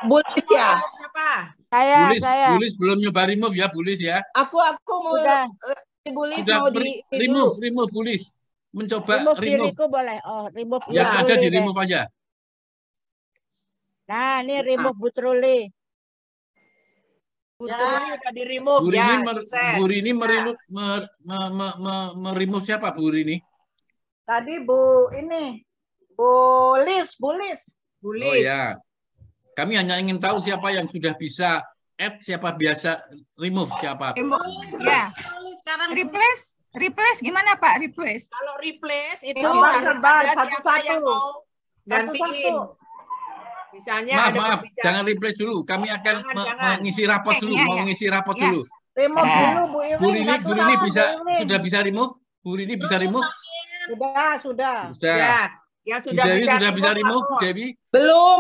Bulis ya. Siapa? Saya. Bulis belum nyoba remove ya, Bulis ya. Aku mau Udah. Bulis Sudah mau di remove Bulis. Mencoba Remove remove. diriku boleh. Oh, remove Yang Bu ada Truli di deh. remove aja. Nah, ini remove Bu Truli. Putri udah di remove Bu ya. Rini, Sukses. Bu Rini meremove siapa Bu Rini? tadi Bu ini. Bulis. Oh Bulis. ya. Kami hanya ingin tahu siapa yang sudah bisa add siapa biasa, remove siapa. Ya. Replace gimana Pak? Replace. Kalau replace itu Sabar, harus sabar, ada siapa satu-satu. yang mau gantiin. Satu-satu. Misalnya Maaf, ada maaf, pembicara. jangan replace dulu. Kami akan Jangan. mengisi rapot dulu, Iya, mau iya. ngisi rapot Iya. dulu. Remove dulu Bu Bu Iwin. Rini, Bu Rini satu-satu, bisa, Bu Iwin. sudah bisa remove? Bu Rini bisa remove? Sudah. Sudah. Ya, yang Bu sudah Dewi bisa sudah bisa remove, Bu lapor. Dewi? Belum.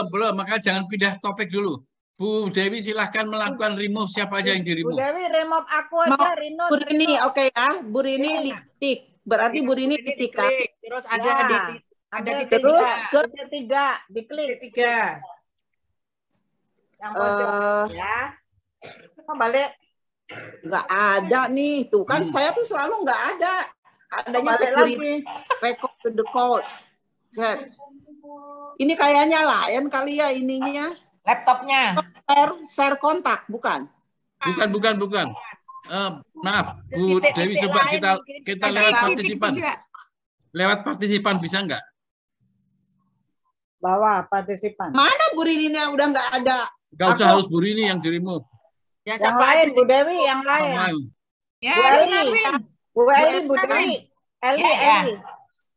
Belum, maka jangan pindah topik dulu. Bu Dewi silahkan melakukan remove siapa aja yang di Bu remove. Dewi remove aku Mau aja, Rino. Bu Rini, oke ya. Bu Rini Ini. diketik. Berarti Bu Rini Ini ketik kan? diklik, terus ada Ya. di ada Ambil titik terus tiga. ke titik 3, diklik. Titik 3. Yang pojok ya. Balik. nggak ada nih. Tuh kan saya tuh selalu nggak ada. Adanya Balik security lagi. record to the code. Chat. Ini kayaknya lain kali ya ininya. Laptopnya. Share kontak, bukan? Bukan. Maaf, Bu Titik-titik Dewi, coba lain kita mungkin. lewat Titik partisipan. 3. Lewat partisipan bisa nggak? Bawah partisipan. Mana Bu Rini yang udah nggak ada? Nggak usah Aku- harus Bu Rini yang di remove. Yang Yang siapa lain, aja Bu Dewi, yang Orang lain. lain. Ya, Bu harus Eli. Erwin. Bu Eli, Bu Dewi. Eli, Ya, ya. Eli.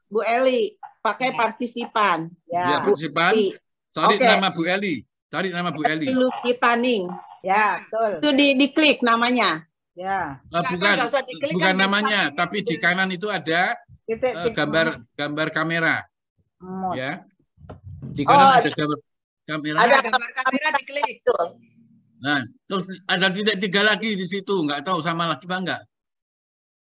Bu Eli pakai partisipan. Ya, Ya, partisipan. Eli. Cari Oke. nama Bu Eli. Cari nama Bu Eli. Luki Taning. ya, betul. Itu diklik namanya. Ya, Bukan, nggak usah diklik, bukan kan namanya, di tapi di kanan itu ada titik gambar kamera, Mut. ya. Di kanan Oh, ada gambar kamera. ada gambar kamera diklik. Betul. Nah, terus ada titik 3 lagi di situ. Nggak tahu sama lagi apa enggak?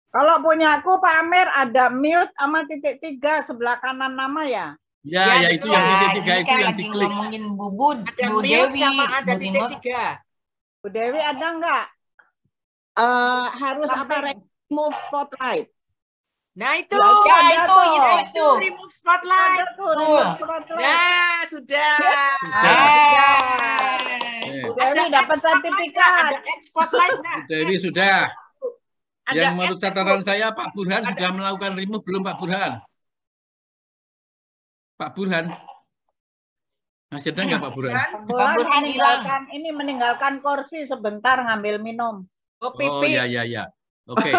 Kalau punya aku Pak Amir ada mute sama titik 3 sebelah kanan nama ya. Ya, itu yang titik 3 ini itu kan yang lagi diklik. ngomongin Bu Ada Bu mute Dewi, sama ada Bu titik Rinot. 3. Bu Dewi ada nggak? Harus apa? Remove spotlight. Nah itu. Ya, Ya, Ada itu, tuh. itu. Remove spotlight. Ada tuh, remove spotlight. Nah, sudah. Eh, Bu Dewi dapat sertifikat. Ada add spotlight. Nah. Bu Dewi sudah. Ada Yang menurut add catatan saya Pak Burhan sudah melakukan remove belum Pak Burhan? Pak Burhan. Masih ada nggak Pak Burhan? Pak Burhan Burhan meninggalkan kursi sebentar ngambil minum. Oh, Oh pipis. ya. Oke.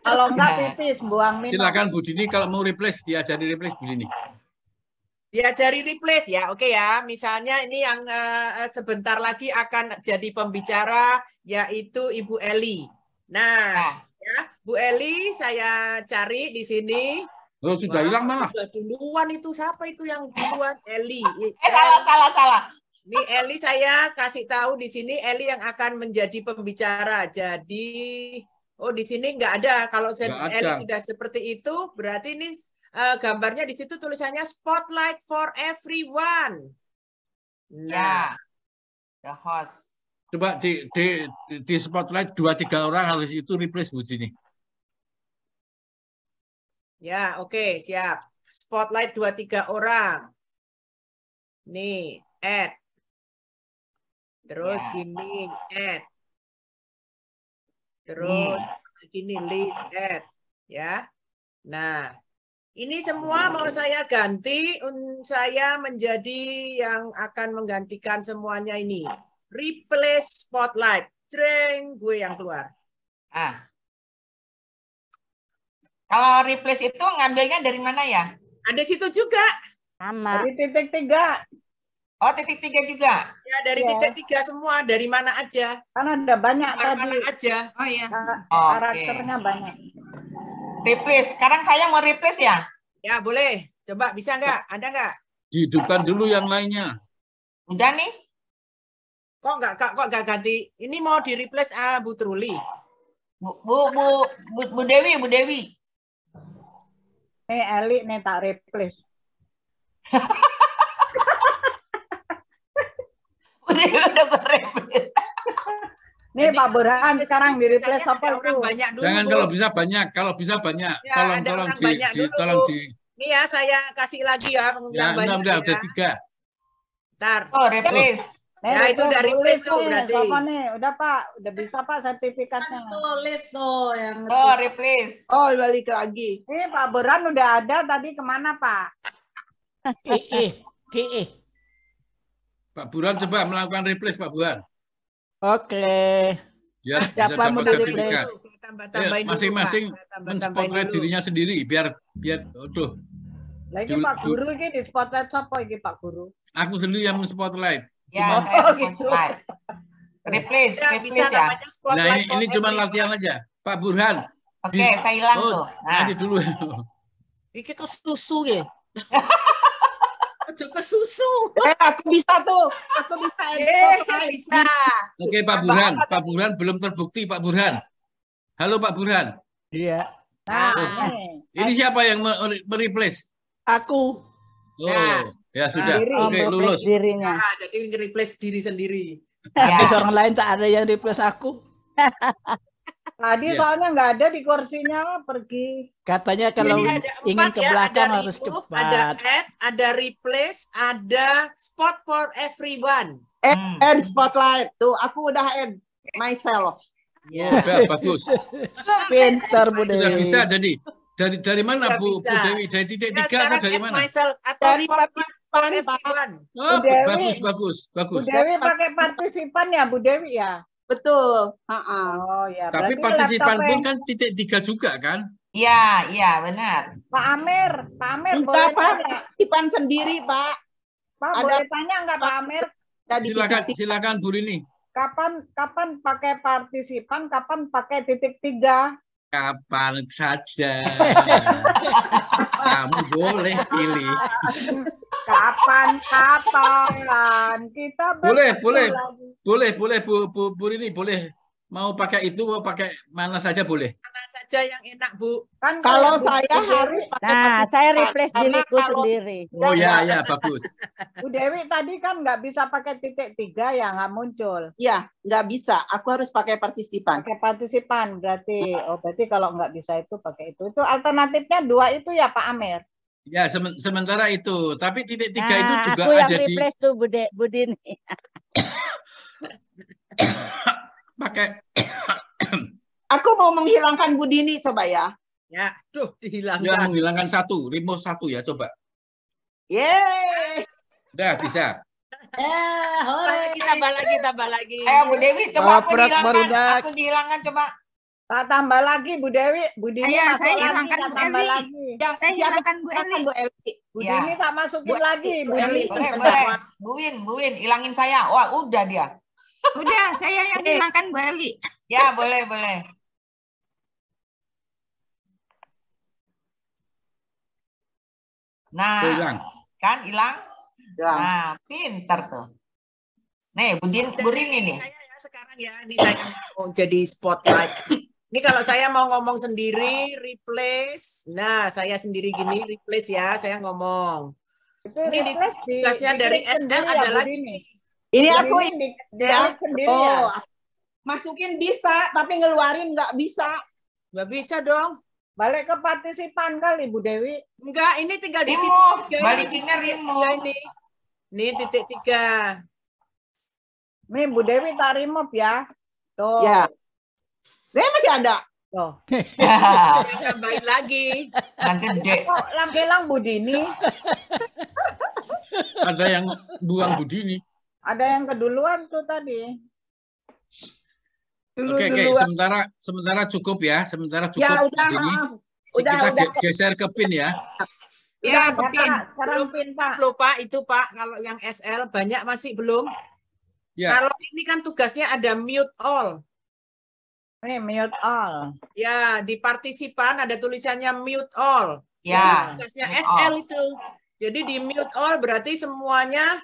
Kalau enggak pipis, buang minum. Silakan Bu Dini kalau mau replace diajari replace Bu Dini. Diajari replace ya, oke ya. Misalnya ini yang sebentar lagi akan jadi pembicara yaitu Ibu Eli. Nah, ya Bu Eli saya cari di sini. Oh sudah hilang malah. Sudah duluan itu siapa itu yang duluan? Eli. Salah. Ini Eli saya kasih tahu di sini Eli yang akan menjadi pembicara. Jadi di sini nggak ada. Kalau Nggak Eli ada. sudah seperti itu, berarti ini gambarnya di situ tulisannya Spotlight for Everyone. Nah, Ya. The host. Coba di spotlight 2-3 orang harus itu replace Bu Dini. ya oke, siap. Spotlight 2-3 orang. Nih, add. Terus Ya. gini, add. Terus gini list add, ya. Nah, ini semua mau saya ganti, saya menjadi yang akan menggantikan semuanya ini. Replace spotlight, Treng, gue yang keluar. Kalau replace itu ngambilnya dari mana ya? Ada situ juga. Sama. Dari titik 3. Oh, titik 3 juga. Ya, dari Ya. titik 3 semua, dari mana aja. Kan ada banyak Dari tadi. mana aja. Oh iya. Karakternya banyak. Replace. Sekarang saya mau replace ya? Ya, boleh. Coba, bisa nggak? Ada nggak? Dihidupkan dulu yang lainnya. Udah nih. Kok nggak ganti? Ini mau di replace Bu Truli. Bu Dewi. Nih Eli nih tak replace. Udah replace. Nih Pak Burhan sekarang di replace apa itu? Banyak dulu. Jangan kalau bisa banyak, Ya, tolong ada orang di, banyak dulu. tolong di. Ini ya, saya kasih lagi ya. Ya, banyak udah ya. 3. Ntar. Oh, replace. Ya, itu udah replace tuh berarti. Apa nih? Udah Pak, udah bisa Pak sertifikatnya. Tulis tuh yang Oh, replace. Oh, balik lagi. Ini Pak Burhan udah ada tadi kemana Pak? KE. Pak Burhan coba melakukan replace Pak Burhan. Oke. Biar bisa Siapa mau dapat di-replay? sertifikat. Tambah-tambahin dulu, Masing-masing Pak. Saya tambah-tambahin men-spotlight dulu. dirinya sendiri biar aduh. Lagi Pak Guru ini di spotlight siapa ini Pak Guru? Aku sendiri yang men-spotlight. Ya, Cuman- saya gitu. spotlight. Replace Ya, bisa ya. namanya spotlight. Nah, ini for cuma everyone. latihan aja. Pak Burhan. Oke, saya hilang tuh. Nah. Nanti dulu. Iki ke susu ya. Ojo ke susu. Aku bisa tuh. Aku bisa. Bisa. Oke, Pak Burhan. Pak Burhan belum terbukti, Pak Burhan. Halo, Pak Burhan. Iya. Nah, Ini siapa yang mereplace? Aku. Oh, Nah. ya sudah. Diri. Oke, lulus. dirinya. Nah, jadi nge-replace diri sendiri. Ya. Habis orang lain tak ada yang replace aku. Tadi Iya. soalnya nggak ada di kursinya pergi. Katanya kalau Jadi ada ingin 4 ke ya, belakang ada harus remove, cepat. ada add, ada replace, ada spot for everyone. Add spotlight. Tuh, aku udah add myself. Ya. Ya, bagus. Pintar Bu Sudah Dewi. bisa jadi. Dari mana Sudah Bu bisa. Dewi? Dari titik Nah, 3 atau sekarang dari add mana? myself atau Dari spot for partisipan, Pak. everyone. Oh, Bu Dewi. bagus. Bu Dewi pakai partisipan ya Bu Dewi ya? Betul. Oh ya. Tapi berarti partisipan laptopnya pun kan titik 3 juga kan? Iya, iya benar. Pak Amir boleh Enggak, Pak. tanya? Partisipan sendiri, Pak. Pak Ada- boleh tanya nggak Pak Amir? Jadi Silakan Bu Rini. Kapan pakai partisipan, kapan pakai titik 3? Kapan saja. Kamu boleh pilih. Kapan kita Boleh, bertemu boleh. lagi. Boleh Bu Rini, boleh. Mau pakai itu, mau pakai mana saja boleh. Mana saja yang enak, Bu. Kan Kalau Bu saya Dewi- harus pakai Nah, partisipan. saya replace Karena diriku kalau- sendiri. Oh ya, bagus. Bu Dewi tadi kan nggak bisa pakai titik 3 ya, nggak muncul. Ya, nggak bisa. Aku harus pakai partisipan. Pakai partisipan berarti. Oh, berarti kalau nggak bisa itu pakai itu. Itu alternatifnya 2 itu ya Pak Amir. Ya, sementara itu. Tapi titik 3 itu Nah, juga aku yang ada di replace tuh Bu Dini. pakai. Aku mau menghilangkan Bu Dini, coba ya. Ya, tuh Ya, dihilangkan. menghilangkan satu, remove 1 ya, coba. Yeay. Udah bisa. Tambah lagi. Ayo Bu Dewi, coba aku Prak baru dihilangkan. dak. Aku dihilangkan coba. Tak tambah lagi Bu Dewi. Bu Dini Ayo, masuk saya lagi, hilangkan tak Bu tambah Eli. lagi. Yang Saya siapa hilangkan Bu Eli. Bu Eli? Bu Ya. Dini tak masukin Bu- lagi. Bu Bu Eli. Dini. Boleh, Sebentar, boleh. Pak. Bu Win, ilangin saya. Wah, udah dia. Udah, saya yang hilangkan Bu Eli. Ya, boleh. Nah, Tuh, hilang. kan hilang? Hilang. Nah, pinter tuh. Nih, Bu Rini nih. Saya ya sekarang ya, ini saya mau jadi spotlight. Ini kalau saya mau ngomong sendiri, replace. Nah, saya sendiri gini, replace ya, saya ngomong. Itu Ini di- replace di- tugasnya dari diklik SL sendiri ya, ada Bu lagi. Dini. Ini Bu aku Dini ya. diklik sendiri ya. Oh, masukin bisa, tapi ngeluarin nggak bisa. Nggak bisa dong. Balik ke partisipan kali Bu Dewi. Enggak, ini tinggal di titik Remove, 3 balikinnya remove. ini. Ini titik 3. Nih Bu Dewi tak remove ya. Tuh. Ya. Saya masih ada. Tuh. Tambahin lagi. Yang gede. Kok hilang Bu Dini? Ada yang buang Bu Dini. Ada yang keduluan tuh tadi. Oke, sementara cukup ya. Sementara cukup Ya di udah, sini. udah, Kita udah. geser ke pin ya. Ya, Ya, Pin. Pak, sekarang pin Pak. Belum Pak, itu Pak. Kalau yang SL banyak masih belum. Ya, Kalau ini kan tugasnya ada mute all. Nih mute all. Ya, di partisipan ada tulisannya mute all. Ya. Itu tugasnya mute SL all. itu. Jadi di mute all berarti semuanya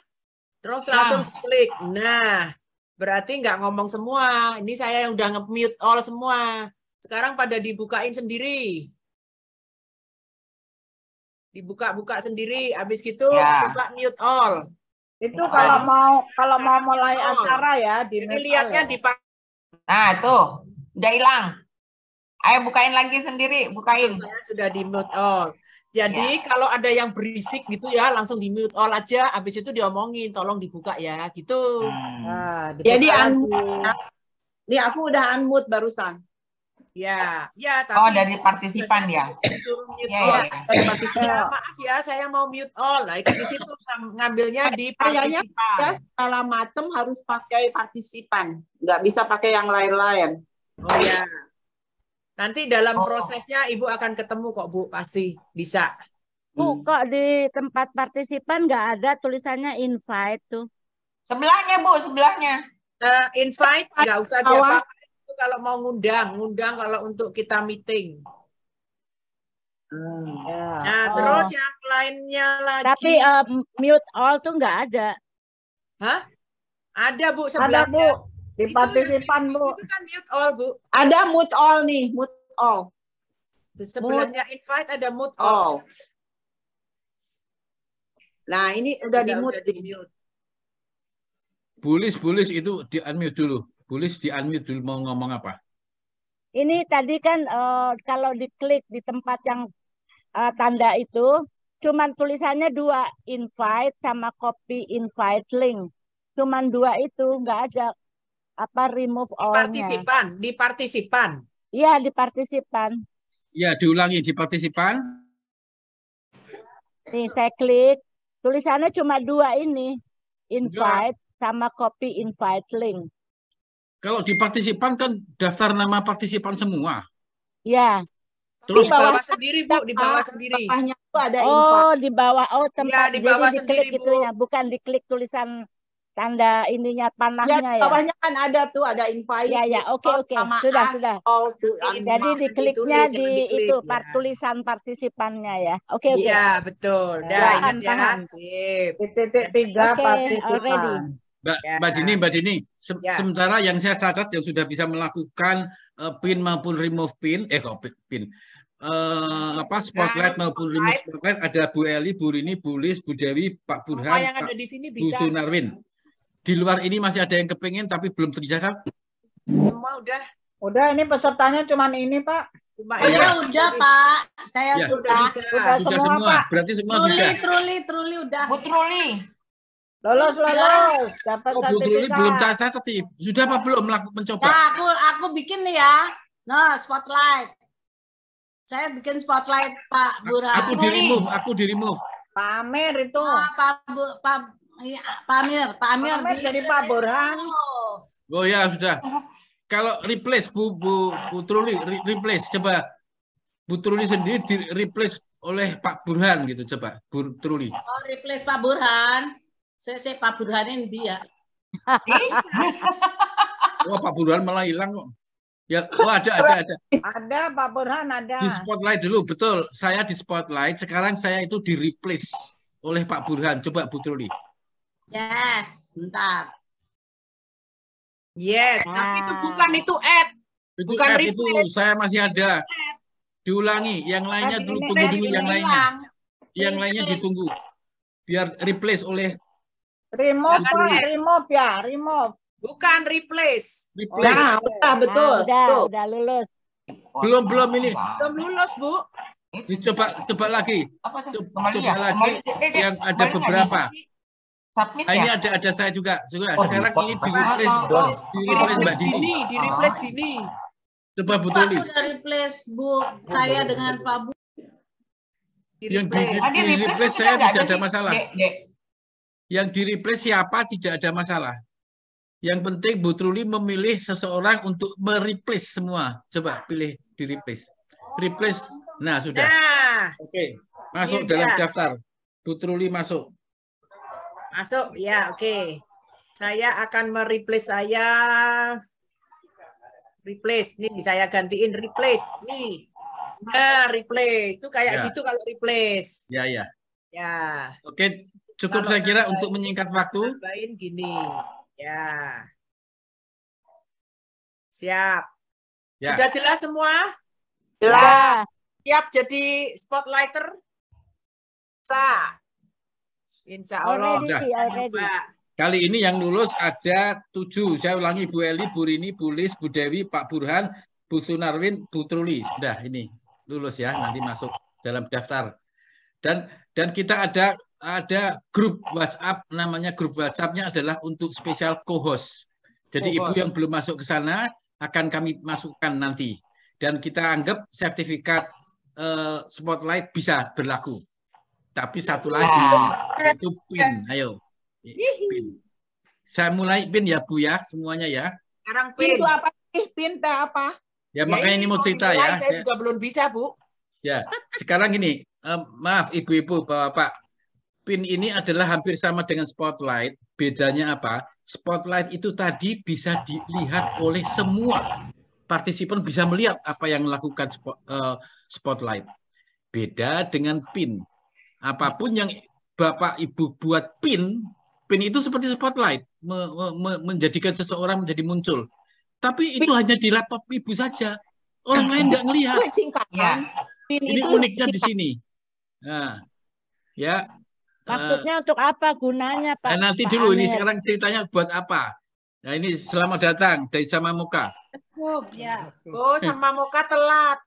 terus Ya. langsung klik. Nah, berarti nggak ngomong semua. Ini saya yang udah nge-mute all semua. Sekarang pada dibukain sendiri. Dibuka-buka sendiri. Habis gitu Ya. coba mute all. Itu kalau mau mulai acara ya di Ini mute lihatnya all ya. di Pak. Nah, tuh. Udah hilang. Ayo bukain lagi sendiri, bukain. Saya sudah di mute all. Jadi kalau ada yang berisik gitu ya langsung di mute all aja. Habis itu diomongin tolong dibuka ya gitu. Nah, Jadi dibuka unmute. lagi. Nih aku udah unmute barusan. Ya, ya, Oh, tapi dari partisipan ya. disuruh mute Ya, all. ya. Dari Ya, partisipan. maaf ya, saya mau mute all. Nah, itu di situ ngambilnya di Kayaknya ya partisipan. segala macam harus pakai partisipan. Nggak bisa pakai yang lain-lain. Oh ya. Nanti dalam Oh. prosesnya Ibu akan ketemu kok, Bu. Pasti bisa. Bu, kok di tempat partisipan nggak ada tulisannya invite tuh? Sebelahnya, Bu, sebelahnya. Invite nggak usah Bawah. diapa kalau mau ngundang kalau untuk kita meeting. Nah, Oh. terus yang lainnya lagi. Tapi mute all tuh nggak ada. Hah? Ada, Bu, Ada, sebelahnya. Bu. Di Itu partisipan, Bu. Itu kan mute all, Bu. Ada mute all nih, mute all. Di sebelahnya invite ada mute all. Oh. Nah, ini udah di mute. di-mute. Bulis itu di unmute dulu. Bulis di unmute dulu mau ngomong apa? Ini tadi kan kalau diklik di tempat yang tanda itu, cuman tulisannya 2, invite sama copy invite link. Cuman 2 itu, nggak ada apa remove all-nya. Di partisipan. Iya, di partisipan. Ya, diulangi di partisipan. Nih, saya klik. Tulisannya cuma 2 ini. Invite sama copy invite link. Kalau di partisipan kan daftar nama partisipan semua. Ya. Terus Di bawah sendiri, Bu, di bawah sendiri. Bawahnya itu ada Oh, di bawah. Oh, Ya, tempat. di bawah Jadi sendiri, diklik Bu. itunya, bukan diklik tulisan tanda ininya Ya, panahnya ya. bawahnya kan ada tuh, ada invite. Ya, ya, oke, oke. Sama Sudah, ask sudah. all to Ini Jadi unmute. dikliknya ditulis, di jangan diklik, itu ya. tulisan partisipannya ya. Oke, oke. Iya, betul. Dah, Paham, ingat ya. paham. Sip. Di titik 3 Oke, already. partisipan. Mbak Dini, Ya. sementara yang saya catat yang sudah bisa melakukan pin maupun remove pin, pin, spotlight maupun remove spotlight ada Bu Eli, Bu Rini, Bu Lis, Bu Dewi, Pak Semua Burhan, yang ada Pak di sini Bu bisa. Sunarwin. Di luar ini masih ada yang kepingin tapi belum tercatat. Semua udah. Udah, ini pesertanya cuma ini, Pak. Cuma Udah, Pak. Saya Ya. Udah sudah. bisa. Udah Sudah semua, semua, Pak. berarti semua Truli, sudah. Truli udah. Bu Truli. Lolos. Dapat Oh, Bu Truli belum sertifikat. catat. Sudah apa belum mencoba? Nah, aku bikin nih ya. Nah, spotlight. Saya bikin spotlight Pak Burhan. Aku di remove. Pak Amir itu. Pak Amir jadi Pak Burhan. Oh ya, sudah. Kalau replace Bu Truli, replace coba Bu Truli sendiri di replace oleh Pak Burhan gitu, coba Bu Truli. Oh, replace Pak Burhan. Saya Pak Burhan ini dia. Wah, Pak Burhan malah hilang kok. Ya, ada. Ada Pak Burhan, ada. Di spotlight dulu, betul. Saya di spotlight, sekarang saya itu di replace oleh Pak Burhan. Coba Bu Truli. Yes, bentar. Yes, tapi itu bukan itu add. Itu Bukan add itu replace. saya masih ada. Diulangi, yang lainnya dulu tunggu dulu yang lainnya. Yang lainnya ditunggu. Biar replace oleh Remove, Jangan Pak. Remove ya, remove. Bukan replace. replace. Nah, udah betul. Tuh. Udah lulus. Belum ini. Belum lulus, Bu. Coba lagi. Coba lagi yang ada Kembali beberapa. Submit Nah, ini ya? ada saya juga. Sekarang ini di replace Mbak Dini. Di replace Dini. Coba Bu Pak, Truli. udah replace Bu saya dengan Pak Bu. Yang di Ah, di replace replace kita saya nggak tidak ada ada sih, masalah. Dek. Yang di replace siapa tidak ada masalah. Yang penting Bu Truli memilih seseorang untuk mereplace semua. Coba pilih di replace. Replace. Nah, sudah. Nah, Oke. Masuk Ini dalam dia. daftar. Bu Truli masuk. masuk. Ya, oke. Saya akan mereplace replace. Nih, saya gantiin replace. Nih. Nah, replace. Itu kayak Ya. gitu kalau replace. Ya. Ya. Oke, cukup Kalau saya kira nambahin- untuk menyingkat waktu. Nambahin gini. Ya. Siap. Ya. Sudah jelas semua? Ya. Siap jadi spotlighter? Insya Allah. Already. Kali ini yang lulus ada 7. Saya ulangi, Bu Eli, Bu Rini, Bu Lis, Bu Dewi, Pak Burhan, Bu Sunarwin, Bu Truli. Sudah ini lulus ya, nanti masuk dalam daftar. Dan kita ada grup WhatsApp, namanya grup WhatsApp-nya adalah untuk spesial co-host. Jadi Ibu yang belum masuk ke sana akan kami masukkan nanti. dan kita anggap sertifikat spotlight bisa berlaku. Tapi satu lagi, yaitu PIN. Ayo, PIN. Saya mulai PIN ya Bu ya, semuanya ya. Sekarang PIN PIN. itu apa sih? PIN teh apa? Ya makanya ini mau cerita ya. Saya juga belum bisa, Bu. Ya, sekarang ini, maaf ibu-ibu, bapak-bapak, PIN ini adalah hampir sama dengan spotlight. Bedanya apa? Spotlight itu tadi bisa dilihat oleh semua partisipan, bisa melihat apa yang melakukan spotlight. Beda dengan PIN. Apapun yang Bapak Ibu buat PIN itu seperti spotlight, menjadikan seseorang menjadi muncul. Tapi itu hanya di laptop Ibu saja. Orang lain nggak ngelihat. Singkatan. Ini uniknya di sini. Nah, ya. Maksudnya untuk apa gunanya, Pak? Nanti Pak dulu Amir. ini sekarang ceritanya buat apa? Nah, ini selamat datang dari Samamoka. Ya. Oh, sama Moka telat.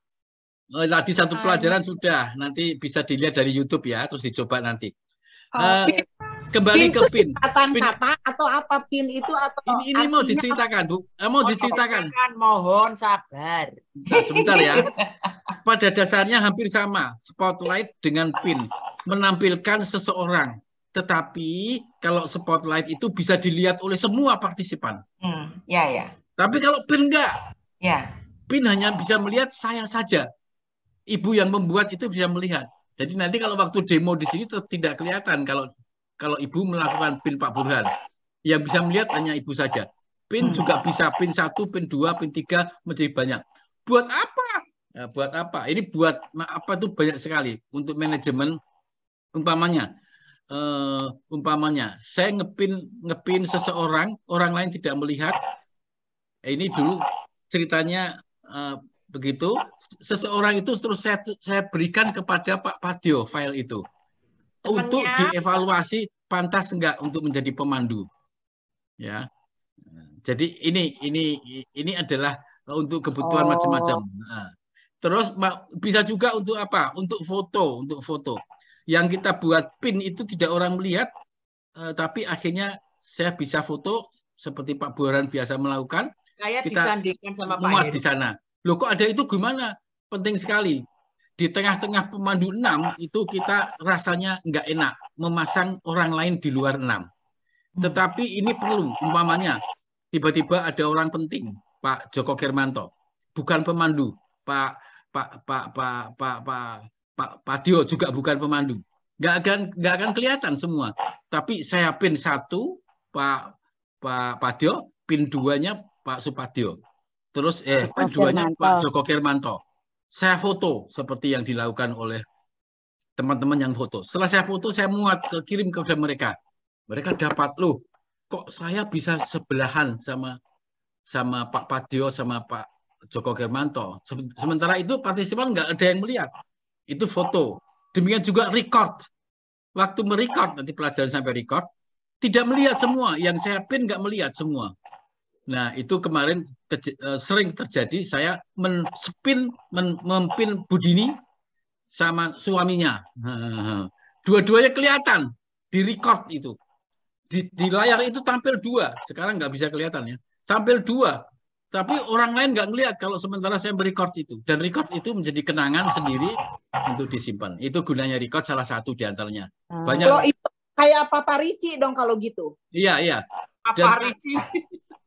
Oh, tadi satu pelajaran sudah. Nanti bisa dilihat dari YouTube ya, terus dicoba nanti. Kembali ke PIN. Singkatan kata atau apa PIN itu atau ini mau diceritakan, Bu. Mau diceritakan. Mohon sabar. Nah, sebentar ya. Pada dasarnya hampir sama. Spotlight dengan PIN menampilkan seseorang. Tetapi kalau spotlight itu bisa dilihat oleh semua partisipan. Ya. Tapi kalau PIN enggak. Ya. PIN hanya bisa melihat saya saja. Ibu yang membuat itu bisa melihat. Jadi nanti kalau waktu demo di sini tidak kelihatan kalau ibu melakukan PIN Pak Burhan. Yang bisa melihat hanya ibu saja. PIN juga bisa PIN 1, PIN 2, PIN 3 menjadi banyak. Buat apa? Nah, buat apa? Ini buat apa tuh banyak sekali untuk manajemen. Umpamanya saya ngepin seseorang, orang lain tidak melihat. Ini dulu ceritanya begitu. Seseorang itu terus saya berikan kepada Pak Padio file itu untuk dievaluasi pantas enggak untuk menjadi pemandu. Ya. Jadi ini adalah untuk kebutuhan macam-macam. Nah, terus bisa juga untuk apa? Untuk foto. Yang kita buat PIN itu tidak orang melihat, tapi akhirnya saya bisa foto seperti Pak Burhan biasa melakukan. Kayak kita disandingkan sama Pak muat Heru. di sana. Loh kok ada itu gimana? Penting sekali. Di tengah-tengah pemandu 6 itu kita rasanya nggak enak memasang orang lain di luar 6. Tetapi ini perlu, umpamanya tiba-tiba ada orang penting, Pak Joko Kermanto, bukan pemandu, Pak Padio juga bukan pemandu, nggak akan kelihatan semua. Tapi saya PIN 1 Pak Padio, PIN 2-nya Pak Supadio, terus PIN 2-nya Pak Joko Kermanto. Saya foto seperti yang dilakukan oleh teman-teman yang foto. Setelah saya foto, saya muat kirim kepada mereka. Mereka dapat, loh, kok saya bisa sebelahan sama Pak Padio sama Pak Joko Kermanto. Sementara itu partisipan nggak ada yang melihat. Itu foto. Demikian juga record. Waktu merecord, nanti pelajaran sampai record, tidak melihat semua. Yang saya PIN nggak melihat semua. Nah, itu kemarin sering terjadi. Saya mempin Budini sama suaminya. Dua-duanya kelihatan. Di record itu. Di layar itu tampil 2. Sekarang nggak bisa kelihatan ya. Tampil 2. Tapi orang lain nggak ngelihat kalau sementara saya merecord itu. Dan record itu menjadi kenangan sendiri untuk disimpan. Itu gunanya record salah satu diantaranya. Banyak. Kalau itu kayak Papa Ricci dong kalau gitu. Iya. Papa Ricci.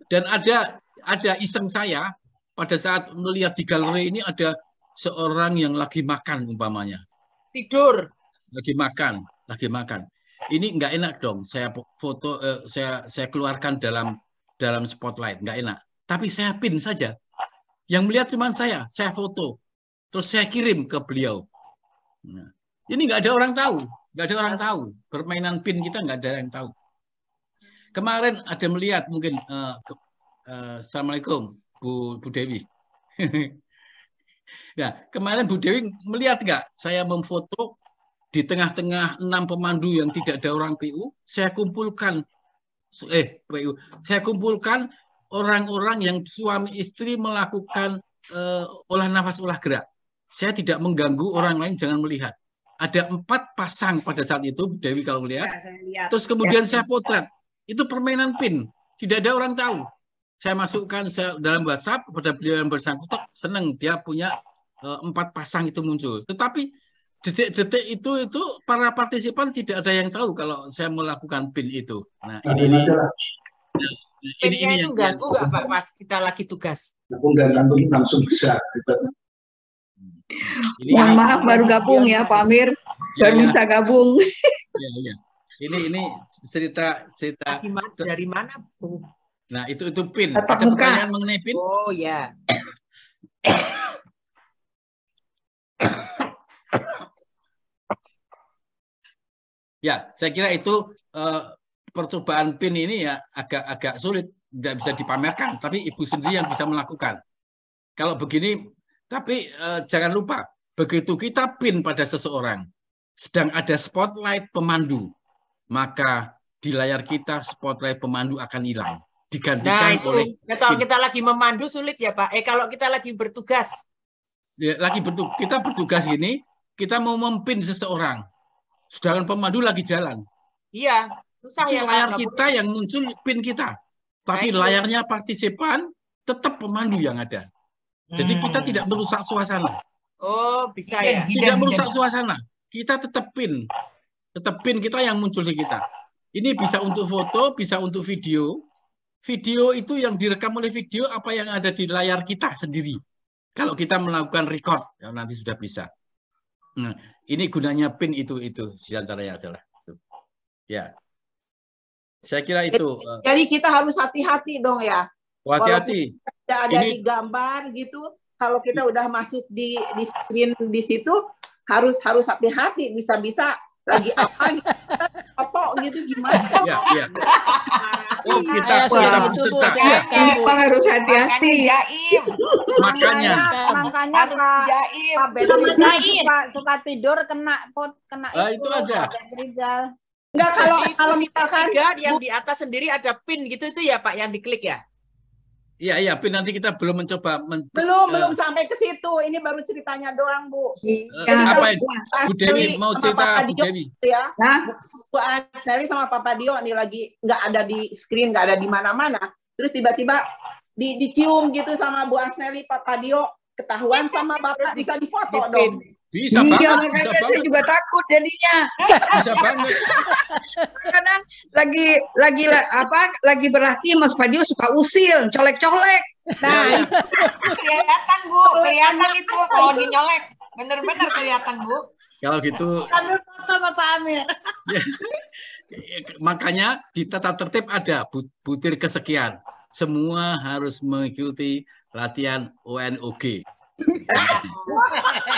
Dan ada iseng saya pada saat melihat di galeri ini ada seorang yang lagi makan umpamanya. Tidur. Lagi makan. Ini nggak enak dong. Saya foto, saya keluarkan dalam spotlight, nggak enak. Tapi saya PIN saja. Yang melihat cuma saya foto. Terus saya kirim ke beliau. Nah, ini nggak ada orang tahu. Permainan PIN kita nggak ada yang tahu. Kemarin ada melihat mungkin, Assalamualaikum Bu Dewi. Nah, kemarin Bu Dewi melihat nggak saya memfoto di tengah-tengah 6 pemandu yang tidak ada orang PU, saya kumpulkan orang-orang yang suami istri melakukan olah nafas, olah gerak. Saya tidak mengganggu orang lain, jangan melihat. Ada 4 pasang pada saat itu, Bu Dewi kalau melihat. Ya, saya lihat. Terus kemudian saya potret. Itu permainan PIN. Tidak ada orang tahu. saya masukkan dalam WhatsApp pada beliau yang bersangkutan, senang dia punya 4 pasang itu muncul. Tetapi detik-detik itu para partisipan tidak ada yang tahu kalau saya melakukan PIN itu. Nah, ini itu ganggu nggak Pak pas kita lagi tugas? Langsung bisa. Mohon maaf baru gabung ya Pak Amir, baru bisa gabung. Iya. Ini cerita dari mana Bu? Nah, itu PIN. Tatap Ada muka. pertanyaan mengenai PIN? Oh ya. Ya, saya kira itu percobaan PIN ini ya agak sulit, tidak bisa dipamerkan, tapi Ibu sendiri yang bisa melakukan. Kalau begini, tapi jangan lupa, begitu kita PIN pada seseorang, sedang ada spotlight pemandu, maka di layar kita spotlight pemandu akan hilang. Digantikan oleh kalau kita lagi memandu sulit ya Pak. Kalau kita lagi bertugas. Ya, kita bertugas gini, kita mau mempin seseorang, sedangkan pemandu lagi jalan. Iya, susah ya. Layar kita yang muncul pin kita, tapi layarnya partisipan tetap pemandu yang ada. Jadi kita tidak merusak suasana. Oh, bisa ya. Tidak merusak suasana. Kita tetap pin kita yang muncul di kita. Ini bisa untuk foto, bisa untuk video. Video itu yang direkam oleh video apa yang ada di layar kita sendiri. Kalau kita melakukan record, ya nanti sudah bisa. Nah, ini gunanya PIN itu diantaranya adalah itu. Ya, saya kira itu. Jadi kita harus hati-hati dong ya. Hati-hati. Tidak ada di gambar gitu. Kalau kita udah masuk di screen di situ harus hati-hati. Bisa-bisa lagi apa gitu, foto gitu gimana? Iya. Oh, kita berserta. Memang harus hati-hati. Makanya Pak Betri suka tidur kena itu ada. Enggak, kalau misalkan yang di atas sendiri ada pin gitu itu ya Pak yang diklik ya? Iya, PIN nanti kita belum mencoba. Belum sampai ke situ. Ini baru ceritanya doang, Bu. Apa itu? Bu Dewi mau cerita Bu Dewi? Ya, Bu Asneli sama Papa Dio nih lagi nggak ada di screen, nggak ada di mana-mana. Terus tiba-tiba dicium gitu sama Bu Asneli, Papa Dio, ketahuan sama Bapak, bisa difoto dong. Bisa iya, banget. Makanya saya juga takut jadinya. Bisa banget. Kadang lagi berlatih Mas Padio suka usil, colek-colek. Nah, kelihatan Bu, kelihatan itu kalau dinyolek. Bener-bener kelihatan Bu. Kalau gitu. Ambil foto Bapak Amir. Makanya di tata tertib ada butir kesekian. Semua harus mengikuti latihan UNOG.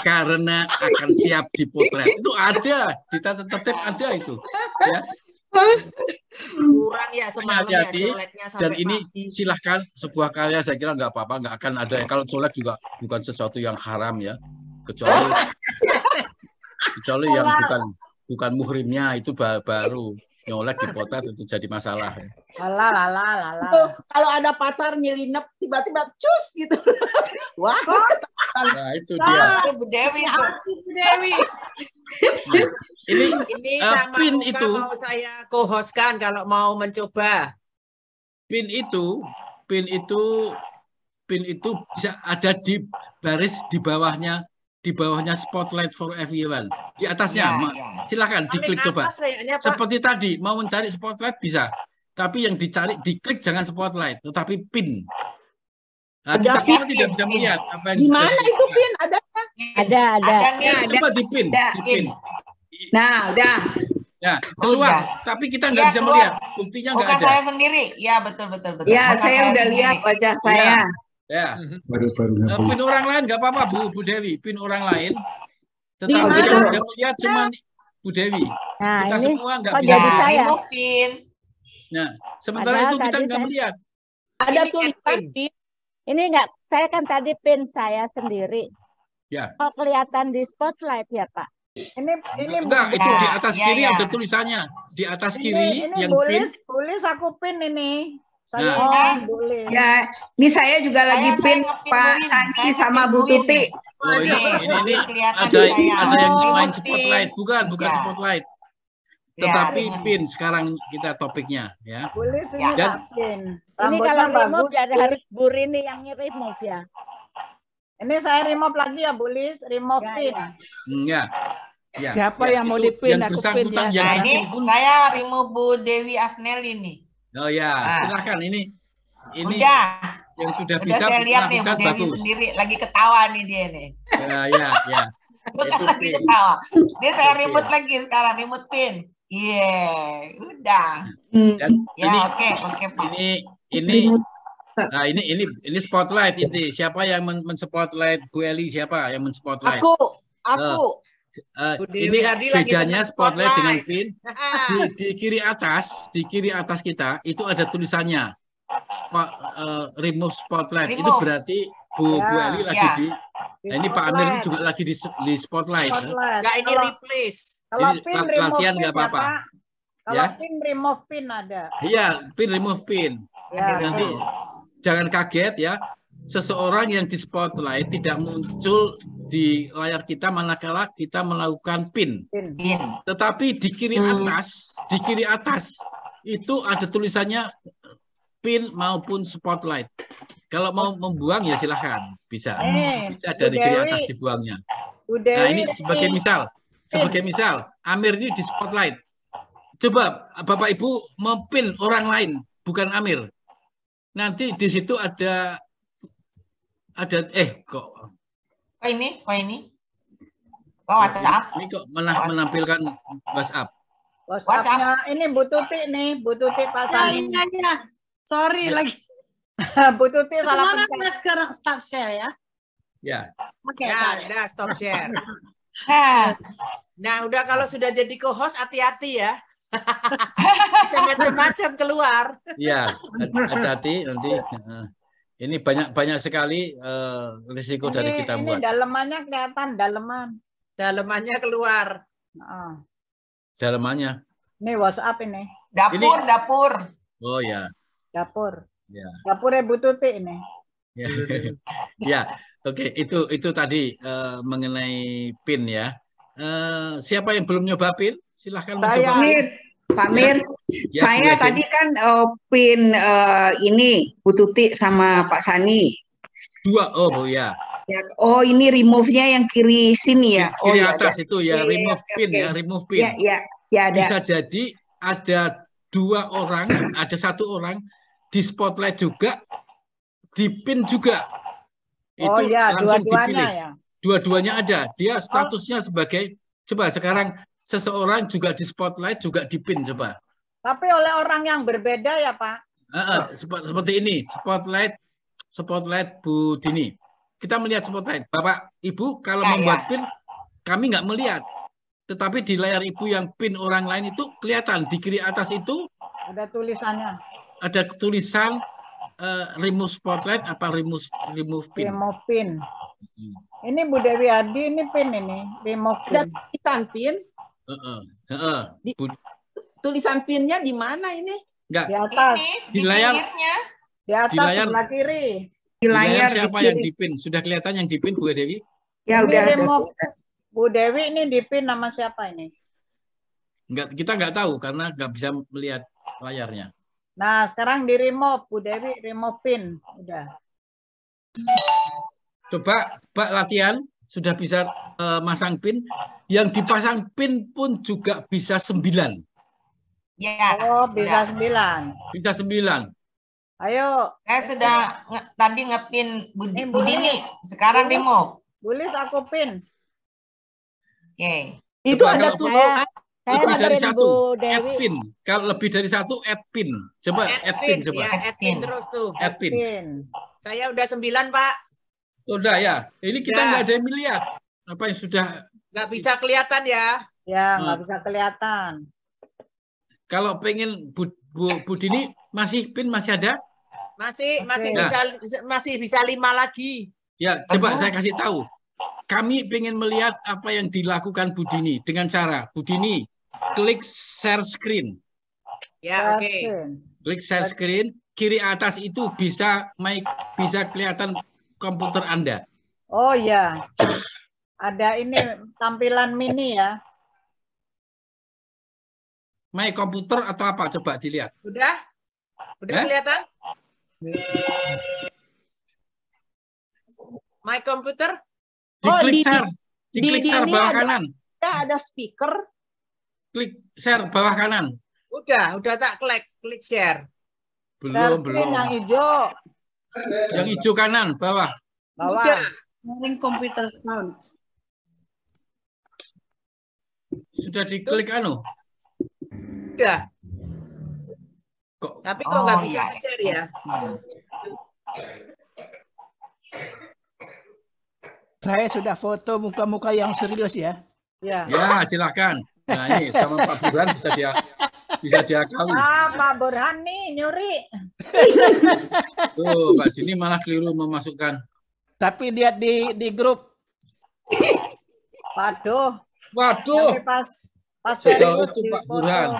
Karena akan siap dipotret. Itu ada di tata tertib, ada itu. Ya. Kurang ya semalam hati-hati. Dan ini pagi. silahkan sebuah karya, saya kira nggak apa-apa, nggak akan ada. Kalau colek juga bukan sesuatu yang haram ya, kecuali yang bukan muhrimnya itu baru nyolek dipotret itu jadi masalah. Lala. Kalau ada pacar nyelinep tiba-tiba cus gitu. Wah. Nah, itu dia. Bu Dewi. Ini sama PIN Muka itu mau saya co-hostkan kalau mau mencoba. PIN itu bisa ada di baris di bawahnya spotlight for everyone. Di atasnya, silakan diklik coba. Seperti tadi, mau mencari spotlight bisa. Tapi yang diklik jangan spotlight, tetapi PIN. Nah, kita semua tidak bisa melihat apa yang di mana itu PIN ada? Coba di PIN. Nah, udah. Ya, keluar. Tapi kita nggak bisa melihat. Buktinya nggak ada. Saya sendiri. Ya, betul. Ya, saya udah lihat wajah saya. Ya. PIN orang lain nggak apa-apa, Bu Dewi. PIN orang lain. Tetapi kita bisa melihat cuma Bu Dewi. Nah, kita ini semua nggak kok bisa jadi saya? PIN. Nah, sementara Padahal itu kita tadi nggak melihat. Ada tulisan PIN. Ini enggak, saya kan tadi PIN saya sendiri. Ya. Kok kelihatan di spotlight ya, Pak? Ini enggak, itu di atas kiri ada tulisannya. Di atas kiri yang PIN. Tulis aku PIN ini. Saya boleh. Ya, ini saya juga lagi PIN Pak Sani sama Bu Tuti. Oh, ini ada yang main spotlight, bukan spotlight. Tetapi PIN sekarang kita topiknya ya. Boleh sini dan PIN. Ini kalau Rambutnya remove bagus. dari harus Bu Rini yang remove ya. Ini saya remove lagi ya, Bu Lis. Remove Ya, pin. ya. Ya. Ya, Siapa ya, yang mau itu dipin? yang Aku pin bersangkutan ya. yang Nah, dipin ini pun. saya remove Bu Dewi Asneli nih. Oh ya, Nah. silakan ini Udah. yang sudah Udah bisa saya lihat nih Bu melakukan Dewi bagus. sendiri lagi ketawa nih dia nih. Ya. Bukan Itu lagi pin. ketawa. Dia saya Oke. remote lagi sekarang, remote pin. Iya, udah. Dan Ya, oke, Pak. Nah, ini spotlight ini. Siapa yang men-spotlight Bu Eli? Siapa yang men-spotlight? Aku. Bu Dewi Ini Hardi lagi bedanya senang spotlight dengan spotlight. pin. Di kiri atas kita itu ada tulisannya remove spotlight. Itu Remove. berarti Bu Eli lagi Ya. nah, ini Pak Amir ini juga lagi di spotlight. Spotlight. Enggak, ini replace. Kalau Ini pin remove latihan pin nggak ya, apa-apa. Pak. Kalau Ya. pin remove pin ada. Iya, pin remove pin. Ya, Nanti jangan kaget ya. Seseorang yang di spotlight tidak muncul di layar kita manakala kita melakukan pin. pin. Tetapi di kiri atas itu ada tulisannya pin maupun spotlight. Kalau mau membuang ya silahkan, bisa. Bisa dari Bu kiri Dewi. atas dibuangnya. Bu Nah, Dewi ini sebagai misal, Amir ini di spotlight. Coba Bapak Ibu mempin orang lain, bukan Amir. Nanti di situ ada kok Kok ini? Oh, WhatsApp. ini kok malah menampilkan WhatsApp. WhatsApp-nya ini Bu Tuti nih, Bu Tuti Pak Sani. Ya. Sorry lagi. Bu Tuti salah Mana pencet. nggak sekarang stop share ya? Ya. Oke. Ya, udah stop share. Nah, udah kalau sudah jadi co-host hati-hati ya. Bisa macam-macam keluar. Iya, hati-hati nanti. Ini banyak sekali risiko dari kita Ini buat. dalemannya kelihatan, daleman. Dalemannya keluar. Dalamannya. Ini WhatsApp ini. Dapur. Oh ya. Dapur. Ya. Dapurnya Bu Tuti ini. Ya, ya. Oke. Itu tadi mengenai pin ya. Siapa yang belum nyoba pin? Silahkan mencoba. Pak Mir, Ya, saya Bu Yasin. tadi kan pin ini Bu Tuti sama Pak Sani. Dua, oh Bu ya. Oh ini remove-nya yang kiri sini ya? Kiri ya atas ada. itu ya, Iya, remove oke, pin oke. ya, remove pin. Ya ada. Bisa jadi ada dua orang, ada satu orang di spotlight juga, di pin juga. Oh Itu ya, langsung dua-duanya dipilih. ya. Dua-duanya ada. Dia statusnya sebagai, coba sekarang seseorang juga di spotlight juga di pin coba. Tapi oleh orang yang berbeda ya Pak. Seperti ini, spotlight Bu Dini. Kita melihat spotlight. Bapak, Ibu, kalau membuat pin, kami nggak melihat. Tetapi di layar Ibu yang pin orang lain itu kelihatan. Di kiri atas itu Ada tulisannya. ada tulisan remove spotlight apa remove pin. Remove pin. Ini Bu Dewi Hardi, ini pin ini. Remove pin. Ada tulisan pin. Tulisan pinnya di mana ini? Enggak. Di atas. Di layar. Di atas Di layar. sebelah kiri. Di layar di siapa kiri. yang dipin? Sudah kelihatan yang dipin Bu Dewi? Ya Ini udah ada. remove. Bu Dewi ini dipin nama siapa ini? Enggak, kita nggak tahu karena nggak bisa melihat layarnya. Nah, sekarang di remove. Bu Dewi remove pin. Udah. Coba latihan sudah bisa masang pin. Yang dipasang pin pun juga bisa 9. Ya. Oh, bisa 9. Bisa 9. Ayo. Saya sudah tadi ngepin Bu Dini. Sekarang remove. Bulis aku pin. Oke. Itu Coba ada kalau tulisan. lebih dari pin, satu, Bu Dewi. add pin. Kalau lebih dari satu, add pin. Coba add pin, coba. Ya, add pin terus tuh. Add pin. Saya udah 9, Pak. Udah ya. Ini kita Ya. nggak ada yang melihat. Apa yang sudah Nggak bisa kelihatan ya. Ya, nggak bisa kelihatan. kalau pengen Bu Dini masih pin masih ada? Masih Nah. masih bisa 5 lagi. Ya, coba saya kasih tahu. Kami pengen melihat apa yang dilakukan Bu Dini dengan cara Bu Dini klik share screen. Ya, oke. Klik share screen, kiri atas itu bisa kelihatan komputer Anda. Oh ya. Ada ini tampilan mini ya. My komputer atau apa? Coba dilihat. Udah? Udah kelihatan? My computer. Diklik share. Diklik share bawah kanan. Ada speaker. Klik share bawah kanan. Udah tak klik share. Belum. Yang hijau. Yang hijau kanan, bawah. Udah. Sharing computer sound. Sudah diklik anu? Udah. Tapi kok nggak bisa iya. share ya? Saya sudah foto muka-muka yang serius ya. Ya. Ya, silakan. Nah, ini sama Pak Burhan bisa diakali. Pak Burhan nih nyuri. Tuh, Pak Dini malah keliru memasukkan. Tapi lihat di grup. Waduh. Pas Sejauh itu Pak Burhan.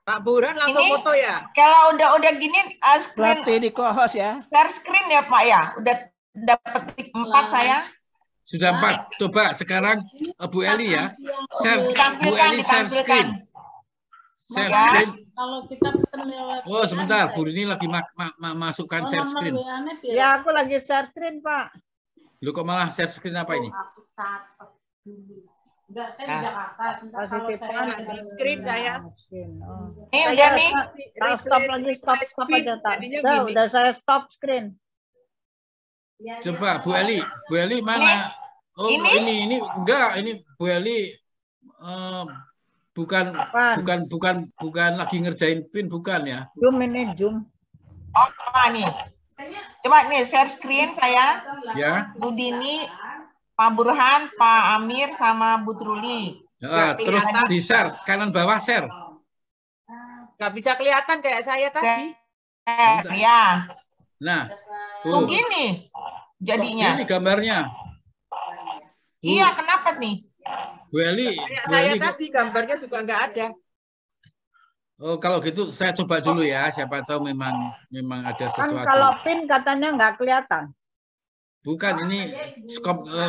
Pak Burhan langsung Ini, foto ya? Kalau udah gini screen. Berarti di co-host ya. Share screen ya Pak ya. Udah dapat 4 saya. Sudah 4. Coba sekarang Bu Eli ya. Share Bu Eli share screen. Share screen. Kalau kita pesan lewat. Oh, sebentar. Bu Rini lagi masukkan share screen. Ya, aku lagi share screen, Pak. Lu kok malah share screen apa ini? Enggak, saya di Jakarta. Positif share screen saya. Ini udah nih. Stop aja, Tak. Udah saya stop screen. Coba Bu Eli mana? Oh, ini enggak, ini Bu Eli bukan lagi ngerjain pin, bukan ya? Zoom. Oh, nih. Coba nih share screen saya. Ya. Bu Dini, Pak Burhan, Pak Amir sama Bu Truli. Ya, terus di share kanan bawah share. Nggak bisa kelihatan kayak saya tadi. Ya. Nah, tuh gini jadinya. Ini gambarnya. Iya, kenapa nih? Bu Eli, saya tadi gambarnya juga nggak ada. Oh, kalau gitu saya coba dulu ya. Siapa tahu memang ada sesuatu. Kan kalau pin katanya nggak kelihatan. Bukan, ini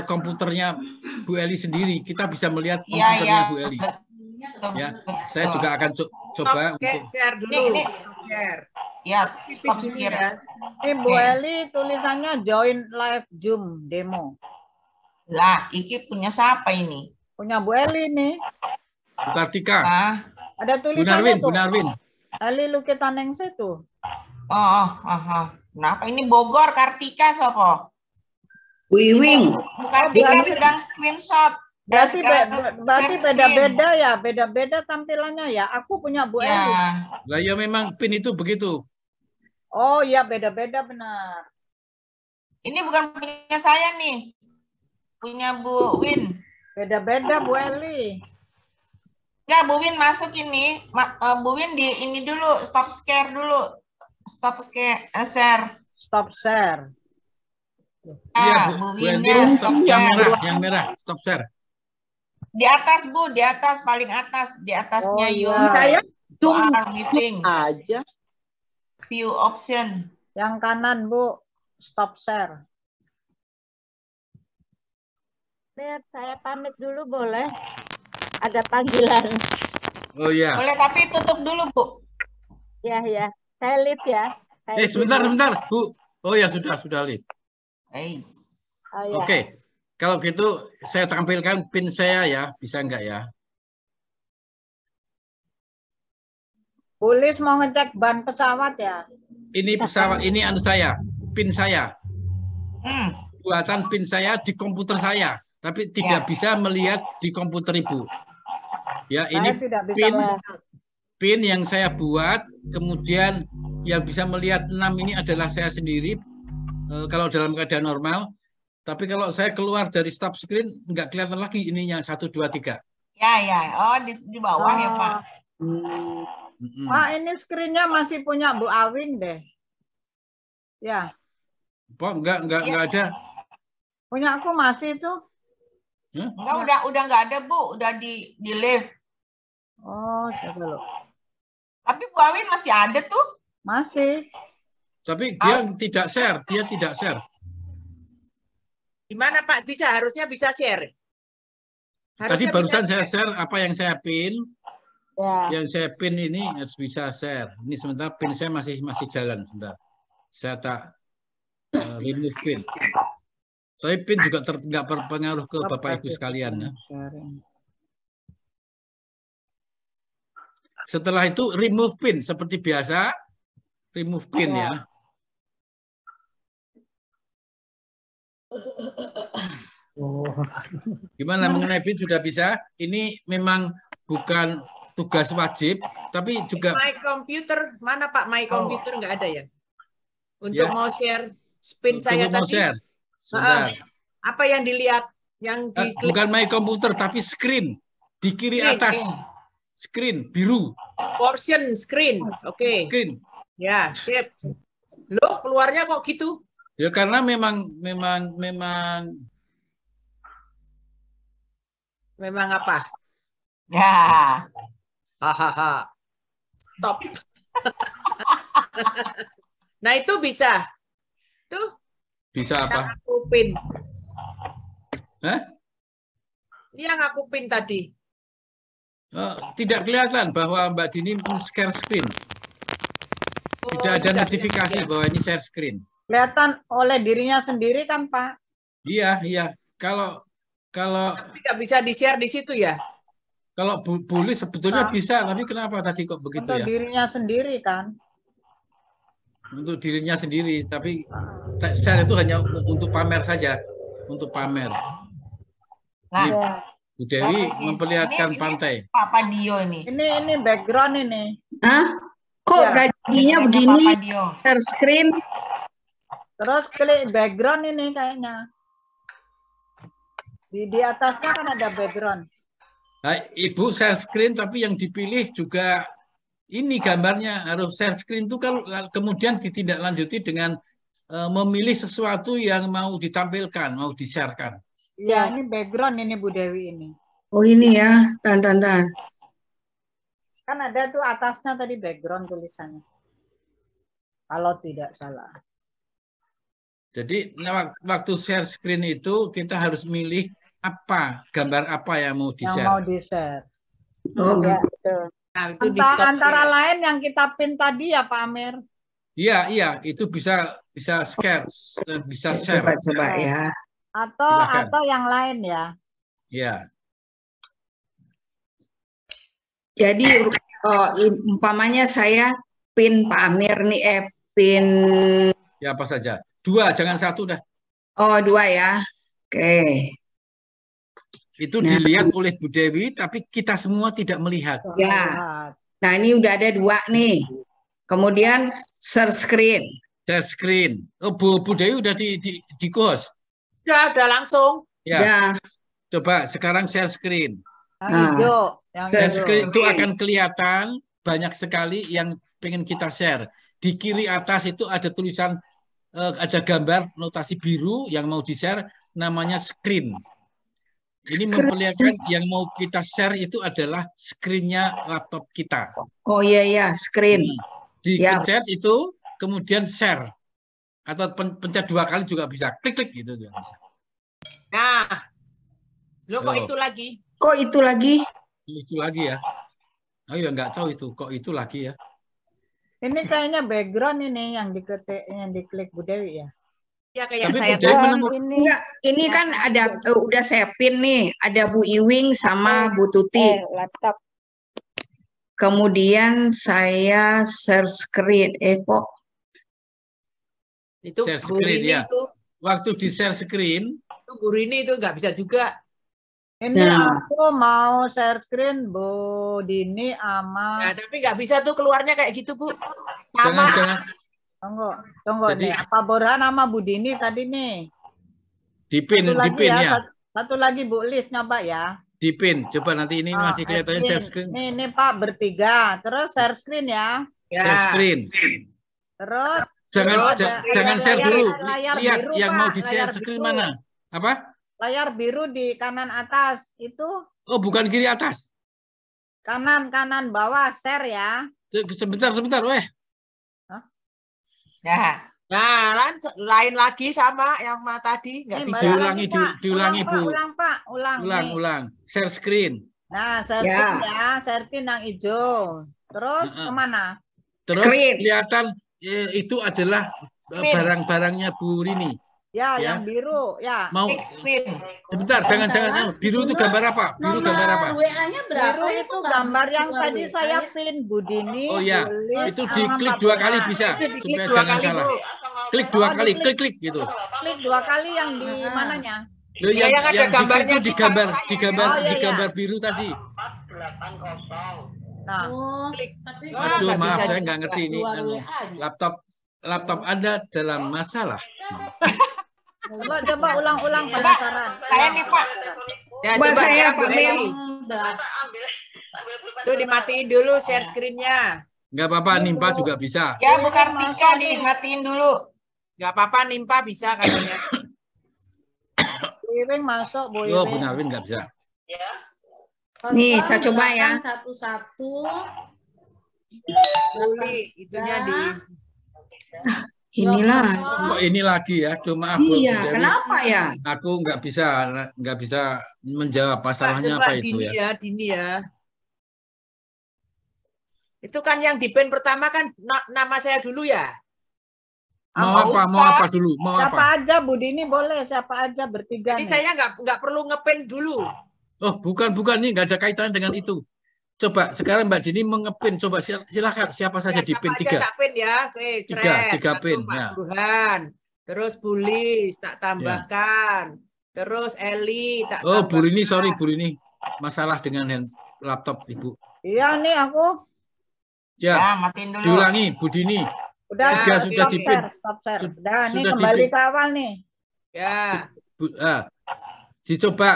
komputernya Bu Eli sendiri. Kita bisa melihat komputernya Bu Eli. Ya, saya juga akan coba untuk share dulu. Share. Ya, stop share. Ini Bu Eli tulisannya join live Zoom demo. Lah, iki punya siapa ini? Punya Bu Eli nih. Bu Kartika. Ada tulisannya Bu Narwin. Eli Lukitaneng situ. Kenapa ini Bogor Kartika sopo? Wiwing. Bu Kartika sedang screenshot. Berarti beda-beda ya, beda-beda tampilannya ya. Aku punya Bu Eli. Lah ya memang pin itu begitu. Oh ya, beda-beda benar. Ini bukan punya saya nih. Punya Bu Win. Beda-beda Bu Eli. Enggak, Bu Win masuk ini. Bu Win di ini dulu, stop share dulu. Stop share. Stop share. Iya, Bu Win stop yang merah, stop share. Di atas Bu, di atas paling atas, di atasnya Saya zoom living aja. View option. Yang kanan Bu, stop share. Mir, saya pamit dulu boleh? Ada panggilan. Oh iya. Boleh, tapi tutup dulu Bu. Ya. Saya live ya. Sebentar Bu. Oh ya sudah live. Oh, ya. Oke. Kalau gitu saya tampilkan pin saya ya, bisa enggak ya? Polis mau ngecek ban pesawat ya? Ini pesawat, ini anu saya, pin saya. Buatan pin saya di komputer saya, tapi tidak bisa melihat di komputer Ibu. Ya, ini pin yang saya buat, kemudian yang bisa melihat 6 ini adalah saya sendiri kalau dalam keadaan normal. Tapi kalau saya keluar dari stop screen, nggak kelihatan lagi ininya 1, 2, 3. Ya. Oh, di bawah ya Pak. Pak, ini screen-nya masih punya Bu Awing deh. Ya. Pak, enggak ada. Punya aku masih tuh. Enggak, udah enggak ada Bu, udah di live. Oh, coba loh. Tapi Bu Awin masih ada tuh? Masih. Tapi dia tidak share, Gimana Pak? Harusnya bisa share. Tadi barusan saya share apa yang saya pin. Ya. Yang saya pin ini harus bisa share. Ini sementara pin saya masih jalan sebentar. Saya tak remove pin. Saya pin juga nggak berpengaruh ke Bapak Ibu sekalian ya. Setelah itu remove pin seperti biasa, remove pin ya. Gimana mengenai pin sudah bisa? Ini memang bukan tugas wajib, tapi juga My Computer, mana Pak My Computer nggak ada ya? Untuk mau share pin saya mau tadi. share. Apa yang dilihat? Yang bukan My Computer, tapi screen di kiri atas. Screen biru. Portion screen, oke. Screen. Ya, sip. Loh, keluarnya kok gitu? Ya karena memang apa? Ya. Hahaha. Top. Nah, itu bisa. Tuh. Bisa apa? Yang aku pin. Hah? Yang aku pin tadi. Tidak kelihatan bahwa Mbak Dini men-share screen. Tidak ada notifikasi bahwa ini share screen. Kelihatan oleh dirinya sendiri kan, Pak? Iya. Kalau tapi nggak bisa di-share di situ ya? Kalau boleh sebetulnya bisa, tapi kenapa tadi kok begitu ya? Untuk dirinya sendiri kan? Untuk dirinya sendiri, tapi share itu hanya untuk pamer saja, untuk pamer. Ini Bu Dewi memperlihatkan pantai. Pak Padio ini. Ini background ini. Hah? Kok gajinya begini? Share screen. Terus klik background ini kayaknya. Di atasnya kan ada background. Nah, Ibu share screen, tapi yang dipilih juga ini gambarnya harus share screen itu kan kemudian ditindaklanjuti dengan memilih sesuatu yang mau ditampilkan, mau di-sharekan. Iya, ini background ini Bu Dewi ini. Oh ini ya, tan. Kan ada tuh atasnya tadi background tulisannya. Kalau tidak salah. Jadi waktu share screen itu kita harus milih gambar apa yang mau di-share. Yang mau di-share. Oh gitu. Nah, itu antara lain yang kita pin tadi ya Pak Amir. Iya, itu bisa share, bisa share. Coba ya. Atau yang lain ya. Iya. Jadi umpamanya saya pin Pak Amir nih, pin. Ya apa saja. 2, jangan 1 dah. Oh 2 ya. Oke. Itu dilihat oleh Bu Dewi, tapi kita semua tidak melihat. Ya. Nah ini udah ada 2 nih. Kemudian share screen. Share screen. Oh Bu Dewi udah di host. Udah langsung. Ya. Coba sekarang share screen. Yang hijau. Share screen itu akan kelihatan banyak sekali yang pengen kita share. Di kiri atas itu ada tulisan, ada gambar notasi biru yang mau di-share, namanya screen. Ini memperlihatkan yang mau kita share itu adalah screen-nya laptop kita. Oh iya, screen. Dipencet itu, kemudian share. Atau pencet 2 kali juga bisa. Klik gitu juga bisa. Nah, kok itu lagi? Kok itu lagi? Itu lagi ya. Oh ya nggak tahu itu. Kok itu lagi ya. Ini kayaknya background ini yang diklik Bu Dewi ya. Ya kayak tapi saya Enggak, ini kan ada udah saya pin nih, ada Bu Iwing sama Bu Tuti. Laptop. Kemudian saya share screen. Kok itu share Bu screen Rini ya. itu. Waktu di share screen itu Bu Rini itu nggak bisa juga. Ini aku mau share screen Bu Dini sama. Nah, tapi nggak bisa tuh keluarnya kayak gitu Bu. Sama. Jangan. Tunggu Jadi, nih. Apa Borhan sama Bu Dini tadi nih? Dipin ya. Satu lagi Bu Lis nyoba ya. Dipin. Coba nanti ini masih kelihatannya share screen. Ini Pak bertiga. Terus share screen ya. Share screen. Terus jangan share dulu. Lihat biru, yang Pak, mau di share screen biru. mana? Apa? Layar biru di kanan atas itu. Oh, bukan kiri atas. Kanan bawah share ya. Sebentar, weh. Ya. Nah, lain lagi sama yang tadi nggak bisa. Diulangi Bu. Ulang. Share screen. Nah, share screen ya, share screen yang hijau. Terus kemana? Terus kelihatan itu adalah barang-barangnya Bu Rini. Ya, Ya. yang biru, ya. Mau sebentar, jangan. Biru itu gambar apa? Biru gambar apa? WA-nya berapa? Biru itu gambar yang tadi saya pin, Bu Dini. Oh ya, Bulis, itu sama diklik Pak 2 Bura. kali bisa, Itu diklik supaya 2 jangan kali, salah. Bu. Klik 2 kali, diklik. klik gitu. Klik 2 kali yang di mananya? Loh, yang ada diklik gambarnya itu digambar, saya, digambar, Oh, iya, digambar biru tadi. Nah, Klik. Aduh, nggak maaf bisa saya juga. nggak ngerti ini. Laptop Anda dalam masalah. coba ulang-ulang penasaran. Saya nih Pak. Ya, Coba coba saya Bu pakai. Eli. Tuh dimatiin dulu share screen-nya. Nggak apa-apa, nimpa juga bisa. Ya Bu Kartika dimatiin dulu. Nggak apa-apa, nimpa bisa katanya. Bu Iwing masuk, Bu Oh, Iwing. Bu Narwin nggak bisa. Nih, saya coba ya. Satu-satu. Boleh, itunya di Inilah. Kok ini lagi ya? Aduh, maaf Bu Iya, Dewi. kenapa ya? Aku nggak bisa menjawab masalahnya coba apa itu Dini ya. Dini ya. Itu kan yang di pen pertama kan nama saya dulu ya. Mau apa dulu? Mau Siapa apa? aja, Bu Dini boleh. Siapa aja bertiga Jadi nih. saya nggak perlu ngepen dulu. Oh, bukan, ini nggak ada kaitan dengan itu. Coba sekarang Mbak Dini mengepin, coba silakan siapa saja di pin Siapa aja 3. tak pin ya. Oke, Tiga Satu, pin, Pak ya. Burhan. Terus Bulis tak tambahkan. Terus Eli tak Oh, tambahkan. Bu Rini, sorry Bu Rini. Masalah dengan laptop Ibu. Iya nih aku. Ya, matiin dulu. diulangi Bu Dini. Udah, Tiga sudah stop dipin. share, stop share. Udah, nih Sudah kembali dipin. ke awal nih. Ya. Dicoba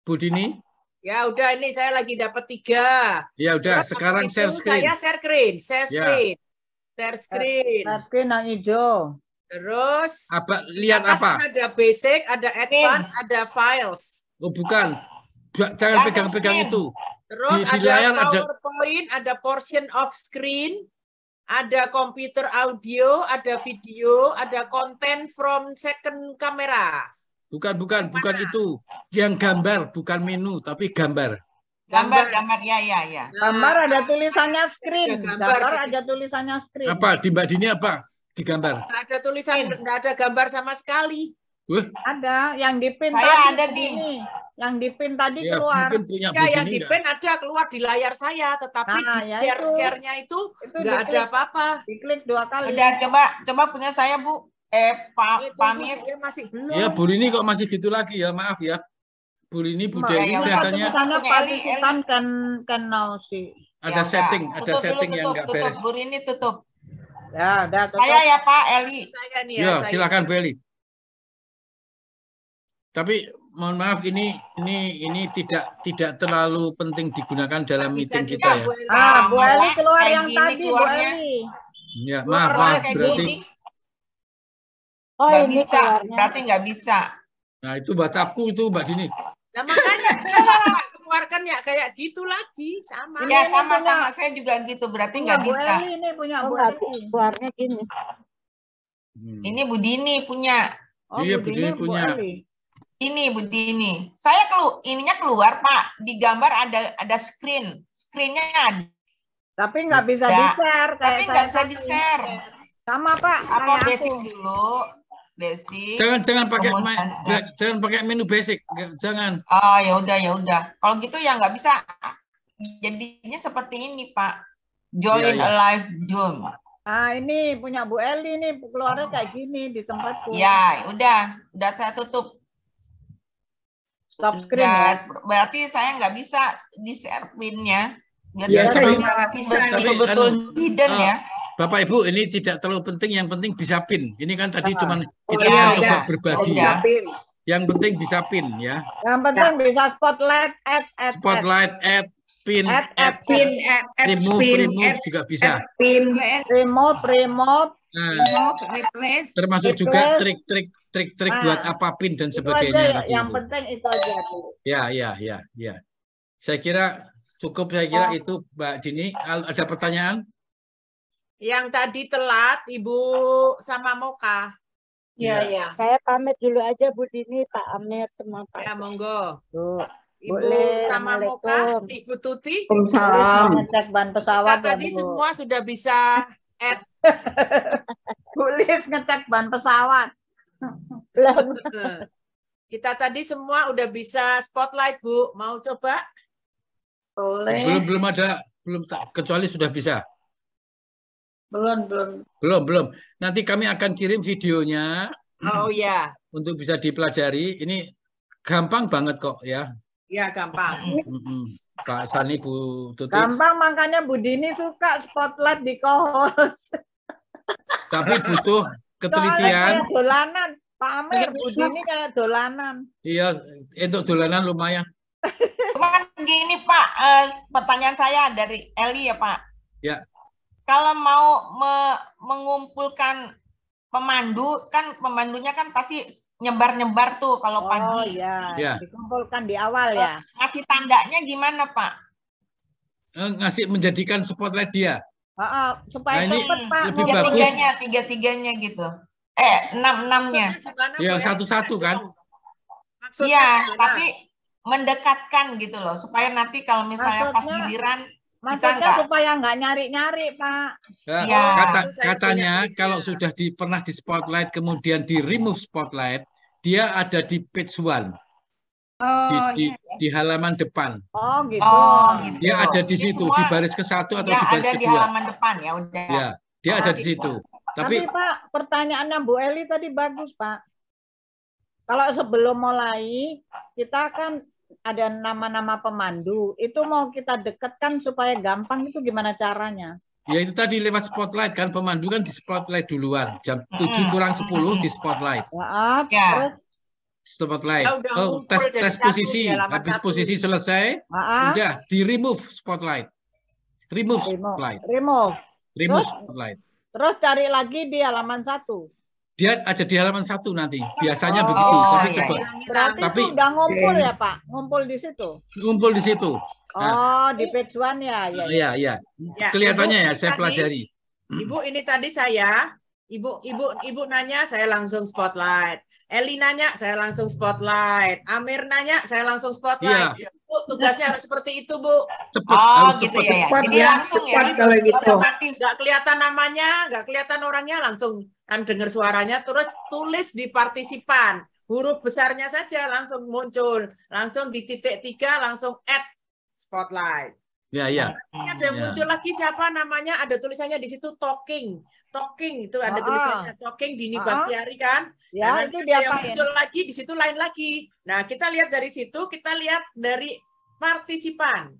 Bu Dini. Ya udah, ini saya lagi dapat 3. Ya udah, Terus sekarang habis share itu screen. Saya share screen. Share Ya. screen. Share screen. Share screen yang hijau. Terus Lihat atas apa? kan ada basic, ada advanced, ada files. Oh, bukan. Jangan pegang-pegang itu. Terus Di ada layar ada PowerPoint, ada portion of screen, ada computer audio, ada video, ada content from second camera. bukan itu. Yang gambar bukan menu tapi gambar. Gambar ya. Gambar ada tulisannya screen. Ada gambar Gambar di ada tulisannya screen. Apa di Mbak Dini apa? Di gambar. Nggak ada tulisan, nggak ada gambar sama sekali. Ada yang dipin Saya tadi. ada di yang dipin tadi Ya, keluar. mungkin punya Bu Ya, yang Dini di nggak? pen ada keluar di layar saya, tetapi Nah, di ya share-nya itu nggak ada diklik. apa-apa. Diklik 2 kali. Udah coba punya saya Bu. Pamir. Dia masih belum. Ya, Bu Rini kok masih gitu lagi ya, maaf ya. Bu Rini, Bu Dewi kelihatannya Tulisannya participant can now see. ada setting, yang nggak beres. Bu Rini tutup. Ya, udah tutup. Saya ya Pak Eli. Saya nih Ya, saya. silakan Bu Eli. Tapi mohon maaf ini tidak terlalu penting digunakan dalam meeting kita ya. Bu Eli keluar Kayak yang gini tadi, Bu keluarnya. Eli. Ya, maaf Kayak berarti. gini. Oh, Nggak ini bisa, keluarnya. berarti nggak bisa. Nah, itu WhatsAppku itu Mbak Dini. Nah, makanya keluarkan ya kayak gitu lagi sama. Ya sama-sama saya juga gitu, berarti nggak Bu bisa. Eli ini punya Oh, Bu nggak, Eli. keluarnya gini. Ini Bu Dini punya. Oh, Iya, Bu Bu Dini Dini, punya. Bu Eli. Ini Bu Dini. Saya ininya keluar Pak. Di gambar ada screen. Screen-nya ada. Tapi nggak bisa Ya, di-share. Tapi kayak nggak saya bisa tadi. di-share. Sama, Pak. Apa kayak basic aku. dulu? Basic. Jangan pakai kemudian jangan pakai menu basic, jangan. Oh, ya udah. Kalau gitu ya nggak bisa. Jadinya seperti ini Pak. Join Iya. a live Zoom. Ah, ini punya Bu Eli nih, keluarnya kayak gini di tempatku. Ya, udah saya tutup. Stop screen ya. Berarti saya nggak bisa di-share pin-nya. Ya, saya juga nggak bisa. Betul-betul hidden ya. Bapak Ibu, ini tidak terlalu penting, yang penting bisa pin. Ini kan tadi cuman kita ya, kan coba udah. berbagi Udah. ya. Pin. Yang penting bisa pin ya. Yang penting bisa spotlight, add. Spotlight, add, pin, add, Pin, add spin, remove juga bisa. pin, Remove. Nah, Remove, replace. termasuk juga Replace. trik-trik Nah, buat apa pin dan Itu aja sebagainya tadi yang itu. penting itu aja dulu. Ya. Saya kira cukup, itu Mbak Dini. Ada pertanyaan? Yang tadi telat Ibu sama Moka. Ya. Saya pamit dulu aja Bu Dini, Pak Amir, semua Pak. Ya, monggo. Bu. Ibu Boleh. sama Moka, Assalamualaikum. Ibu Tuti. Waalaikumsalam. Ngecek ban pesawat Kita ya, tadi Bu. semua sudah bisa add Tulis ngecek ban pesawat. Kita tadi semua udah bisa spotlight, Bu. Mau coba? Boleh. Belum ada, kecuali sudah bisa. Belum. Nanti kami akan kirim videonya. Oh ya. Untuk bisa dipelajari. Ini gampang banget kok ya. Ya, gampang. Pak Sani, Bu Tuti. Gampang, makanya Bu Dini suka spotlight di co-host. Tapi butuh ketelitian. Kayak dolanan. Pak Amir, Bu Dini kayak dolanan. Iya, untuk dolanan lumayan. Cuman gini Pak, pertanyaan saya dari Eli ya Pak. Ya. Kalau mau mengumpulkan pemandu, kan pemandunya kan pasti nyebar-nyebar tuh kalau pagi. Ya. Dikumpulkan di awal ya. Ngasih tandanya gimana Pak? Ngasih menjadikan spotlight dia. Supaya cepat Pak. Tiga-tiganya gitu. Enam-enamnya. Ya, satu-satu kan? Iya, tapi mendekatkan gitu loh, supaya nanti kalau misalnya pas giliran maksudnya supaya nggak nyari-nyari Pak. Ya, katanya kalau sudah pernah di spotlight kemudian di remove spotlight, dia ada di page 1. Di halaman depan. Oh gitu. Dia ada di situ, di baris ke-1 atau di baris ada kedua. di halaman depan ya udah. Ya, dia ada di situ. Tapi Pak, pertanyaannya Bu Eli tadi bagus Pak. Kalau sebelum mulai, kita kan ada nama-nama pemandu. Itu mau kita dekatkan supaya gampang, itu gimana caranya? Ya itu tadi lewat spotlight kan, pemandu kan di spotlight duluan. Jam 7 kurang 10 di spotlight. Terus spotlight. Tes posisi. Habis posisi selesai, udah di remove spotlight. Remove spotlight. Remove spotlight. Terus cari lagi di halaman 1. Dia ada di halaman 1 nanti. Biasanya begitu. Tapi coba. Berarti itu udah ngumpul ya Pak? Ngumpul di situ? Ngumpul di situ. Di page 1 ya? Iya. Kelihatannya ya, saya pelajari. Ibu, ini tadi Ibu nanya, saya langsung spotlight. Eli nanya, saya langsung spotlight. Amir nanya, saya langsung spotlight. Iya. Bu, tugasnya harus seperti itu, Bu. Cepat, harus gitu cepat. ya. Cepat ya, cepat kalau gitu. Nggak kelihatan namanya, nggak kelihatan orangnya, langsung kan dengar suaranya, terus tulis di partisipan. Huruf besarnya saja langsung muncul. Langsung di titik 3, langsung add spotlight. Ya. Ini ada muncul lagi siapa namanya, ada tulisannya di situ talking itu ada tulisannya talking Dini Baktiari kan. Ya, nah, itu dia yang muncul lagi di situ lain lagi. Nah, kita lihat dari situ, kita lihat dari partisipan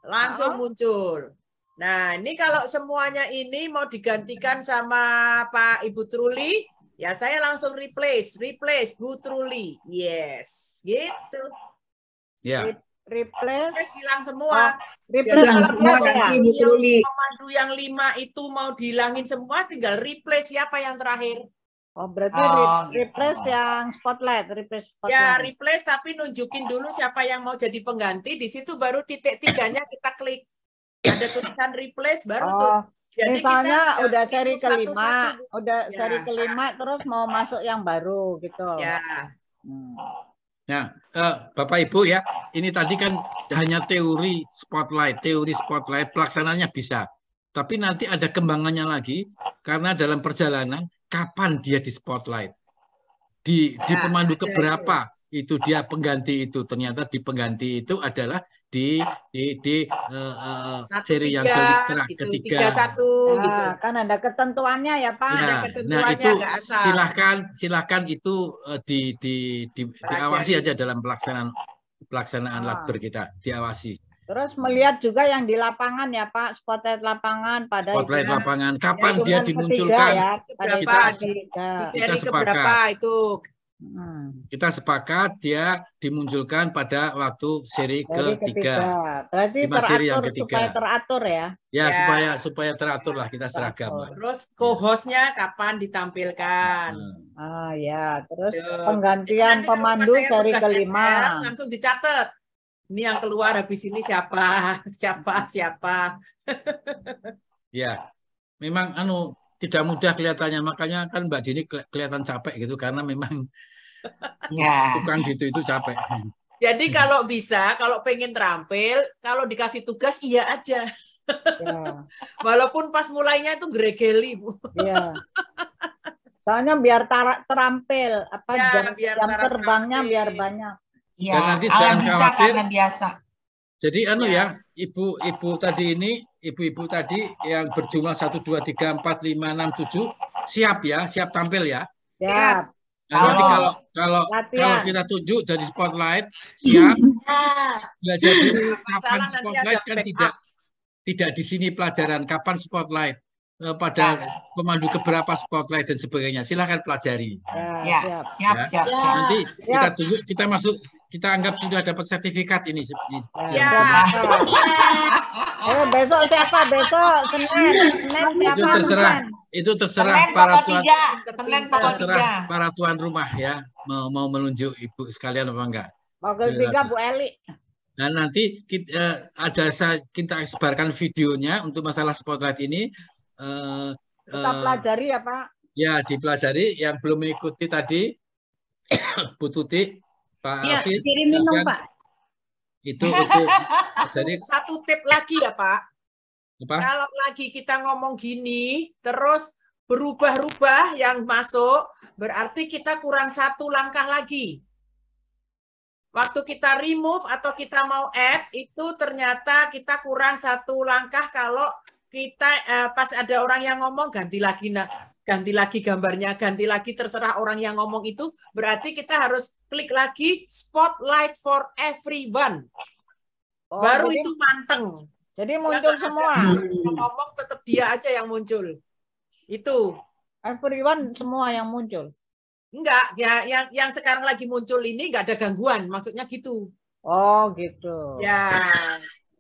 langsung muncul. Nah, ini kalau semuanya ini mau digantikan sama Pak Ibu Truli, ya saya langsung replace Bu Truli. Yes, gitu. Ya. Replace hilang semua. Hilang semua nanti Ibu Truli. Pemandu yang 5 itu mau dihilangin semua, tinggal replace siapa yang terakhir. Berarti replace yang spotlight, Ya, replace tapi nunjukin dulu siapa yang mau jadi pengganti, di situ baru titik 3-nya kita klik. Ada tulisan replace baru tuh. Jadi misalnya udah seri kelima, seri kelima terus mau masuk yang baru gitu. Ya. Nah, Bapak Ibu ya, ini tadi kan hanya teori spotlight, pelaksananya bisa. Tapi nanti ada kembangannya lagi, karena dalam perjalanan, kapan dia di spotlight? Di pemandu keberapa itu dia pengganti itu? Ternyata di pengganti itu adalah di seri yang ketiga. 31 gitu. Kan ada ketentuannya ya Pak. Ada ketentuannya, nah itu asal. silakan itu diawasi aja dalam pelaksanaan latber kita, diawasi. Terus melihat juga yang di lapangan ya Pak, spotlight lapangan pada spotlight lapangan kapan dia dimunculkan ya, kita sepakat itu. Kita sepakat dia dimunculkan pada waktu seri ketiga. Berarti seri yang ketiga. Supaya teratur ya. Ya, supaya teratur lah, kita seragam. Terus co-hostnya kapan ditampilkan? Ya, terus penggantian pemandu seri kelima. Langsung dicatat. Ini yang keluar habis ini siapa? Ya, memang tidak mudah kelihatannya, makanya kan Mbak Dini kelihatan capek gitu karena memang tukang gitu itu capek. Jadi kalau bisa, kalau pengen terampil, kalau dikasih tugas iya aja. Walaupun pas mulainya itu gregeli, Bu. Soalnya biar terampil apa Ya, jam, biar jam tara terbangnya terampil. biar banyak. Iya, Dan nanti ala jangan bisa khawatir. karena biasa. Jadi ya, ibu-ibu tadi ini, ibu-ibu tadi yang berjumlah 1, 2, 3, 4, 5, 6, 7 siap ya, siap tampil ya. Siap. Nah, nanti kalau Latihan. kita tunjuk dari spotlight siap. Belajar dulu kapan Masalah nanti spotlight ada kan backup. tidak di sini pelajaran kapan spotlight pada pemandu keberapa spotlight dan sebagainya. Silakan pelajari. Ya, siap. Nanti kita tunjuk, kita masuk, kita anggap sudah dapat sertifikat ini. Ya. Besok siapa? Besok Senin. Senin siapa? Itu terserah Senin para pokok tuan. 3. Senin pokok 3. Terserah para tuan rumah ya, mau menunjuk ibu sekalian apa enggak. Pokok 3 Bu Eli. Nah, nanti kita sebarkan videonya untuk masalah spotlight ini. Kita pelajari ya Pak. Ya, dipelajari. Yang belum mengikuti tadi, Bu Tuti, Pak Iya, Afid, kirimin dong silakan. Pak. Itu jadi Satu tip lagi ya Pak. apa? Kalau lagi kita ngomong gini, terus berubah-ubah yang masuk, berarti kita kurang satu langkah lagi. Waktu kita remove atau kita mau add, itu ternyata kita kurang satu langkah kalau kita pas ada orang yang ngomong ganti lagi gambarnya, ganti lagi terserah orang yang ngomong itu, berarti kita harus klik lagi spotlight for everyone. Baru jadi, itu manteng. Jadi muncul semua. Ngomong tetap dia aja yang muncul. Itu. Everyone semua yang muncul. Enggak, ya yang sekarang lagi muncul ini enggak ada gangguan, maksudnya gitu. Oh, gitu. Ya.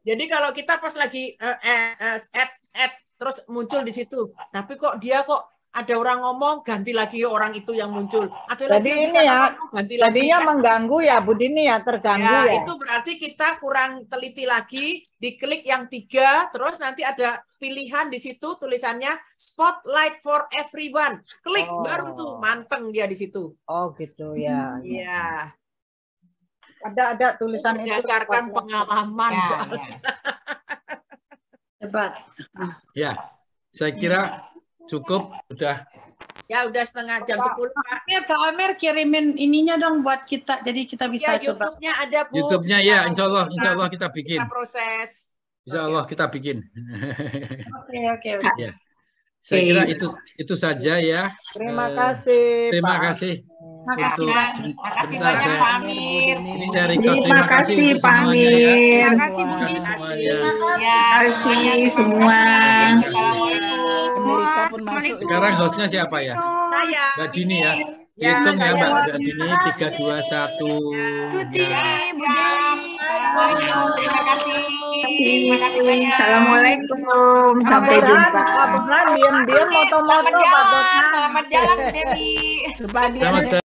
Jadi kalau kita pas lagi add terus muncul di situ, tapi kok dia kok ada orang ngomong ganti lagi orang itu yang muncul. Ada lagi Jadi yang ini bisa ya, ngomong, ganti lagi. tadinya mengganggu ya Bu Dini ya, terganggu ya. Itu berarti kita kurang teliti lagi, diklik yang 3, terus nanti ada pilihan di situ tulisannya spotlight for everyone. Klik baru tuh manteng dia di situ. Oh gitu ya. Iya. Ada tulisan itu. Berdasarkan pengalaman soalnya. Cepat. Ya, saya kira cukup sudah. Ya udah setengah jam 10 Pak. Pak Amir kirimin ininya dong buat kita, jadi kita bisa Ya, coba. YouTube-nya ada Bu. YouTube-nya ya, insya Allah kita bikin. Kita proses. Insya Allah kita bikin. Oke. Ya. Saya kira itu saja ya. Terima kasih. Terima Pak. kasih. Makasih Sebentar banyak saya. Pak Amir. Ini saya record. Terima kasih untuk Pak semuanya ya. Amir. Terima kasih Bu Terima kasih Dini. semuanya. Terima kasih semua. Amerika pun masuk. Sekarang hostnya siapa ya? Saya. Mbak Dini ya. Ya, Hitung ya saya. Mbak Dini. 3, 2, 1. Ya. Terima kasih. Terima kasih banyak. Assalamualaikum. Sampai jumpa. Pak Burhan diam-diam moto-moto Pak Burhan. Selamat jalan Dewi. Selamat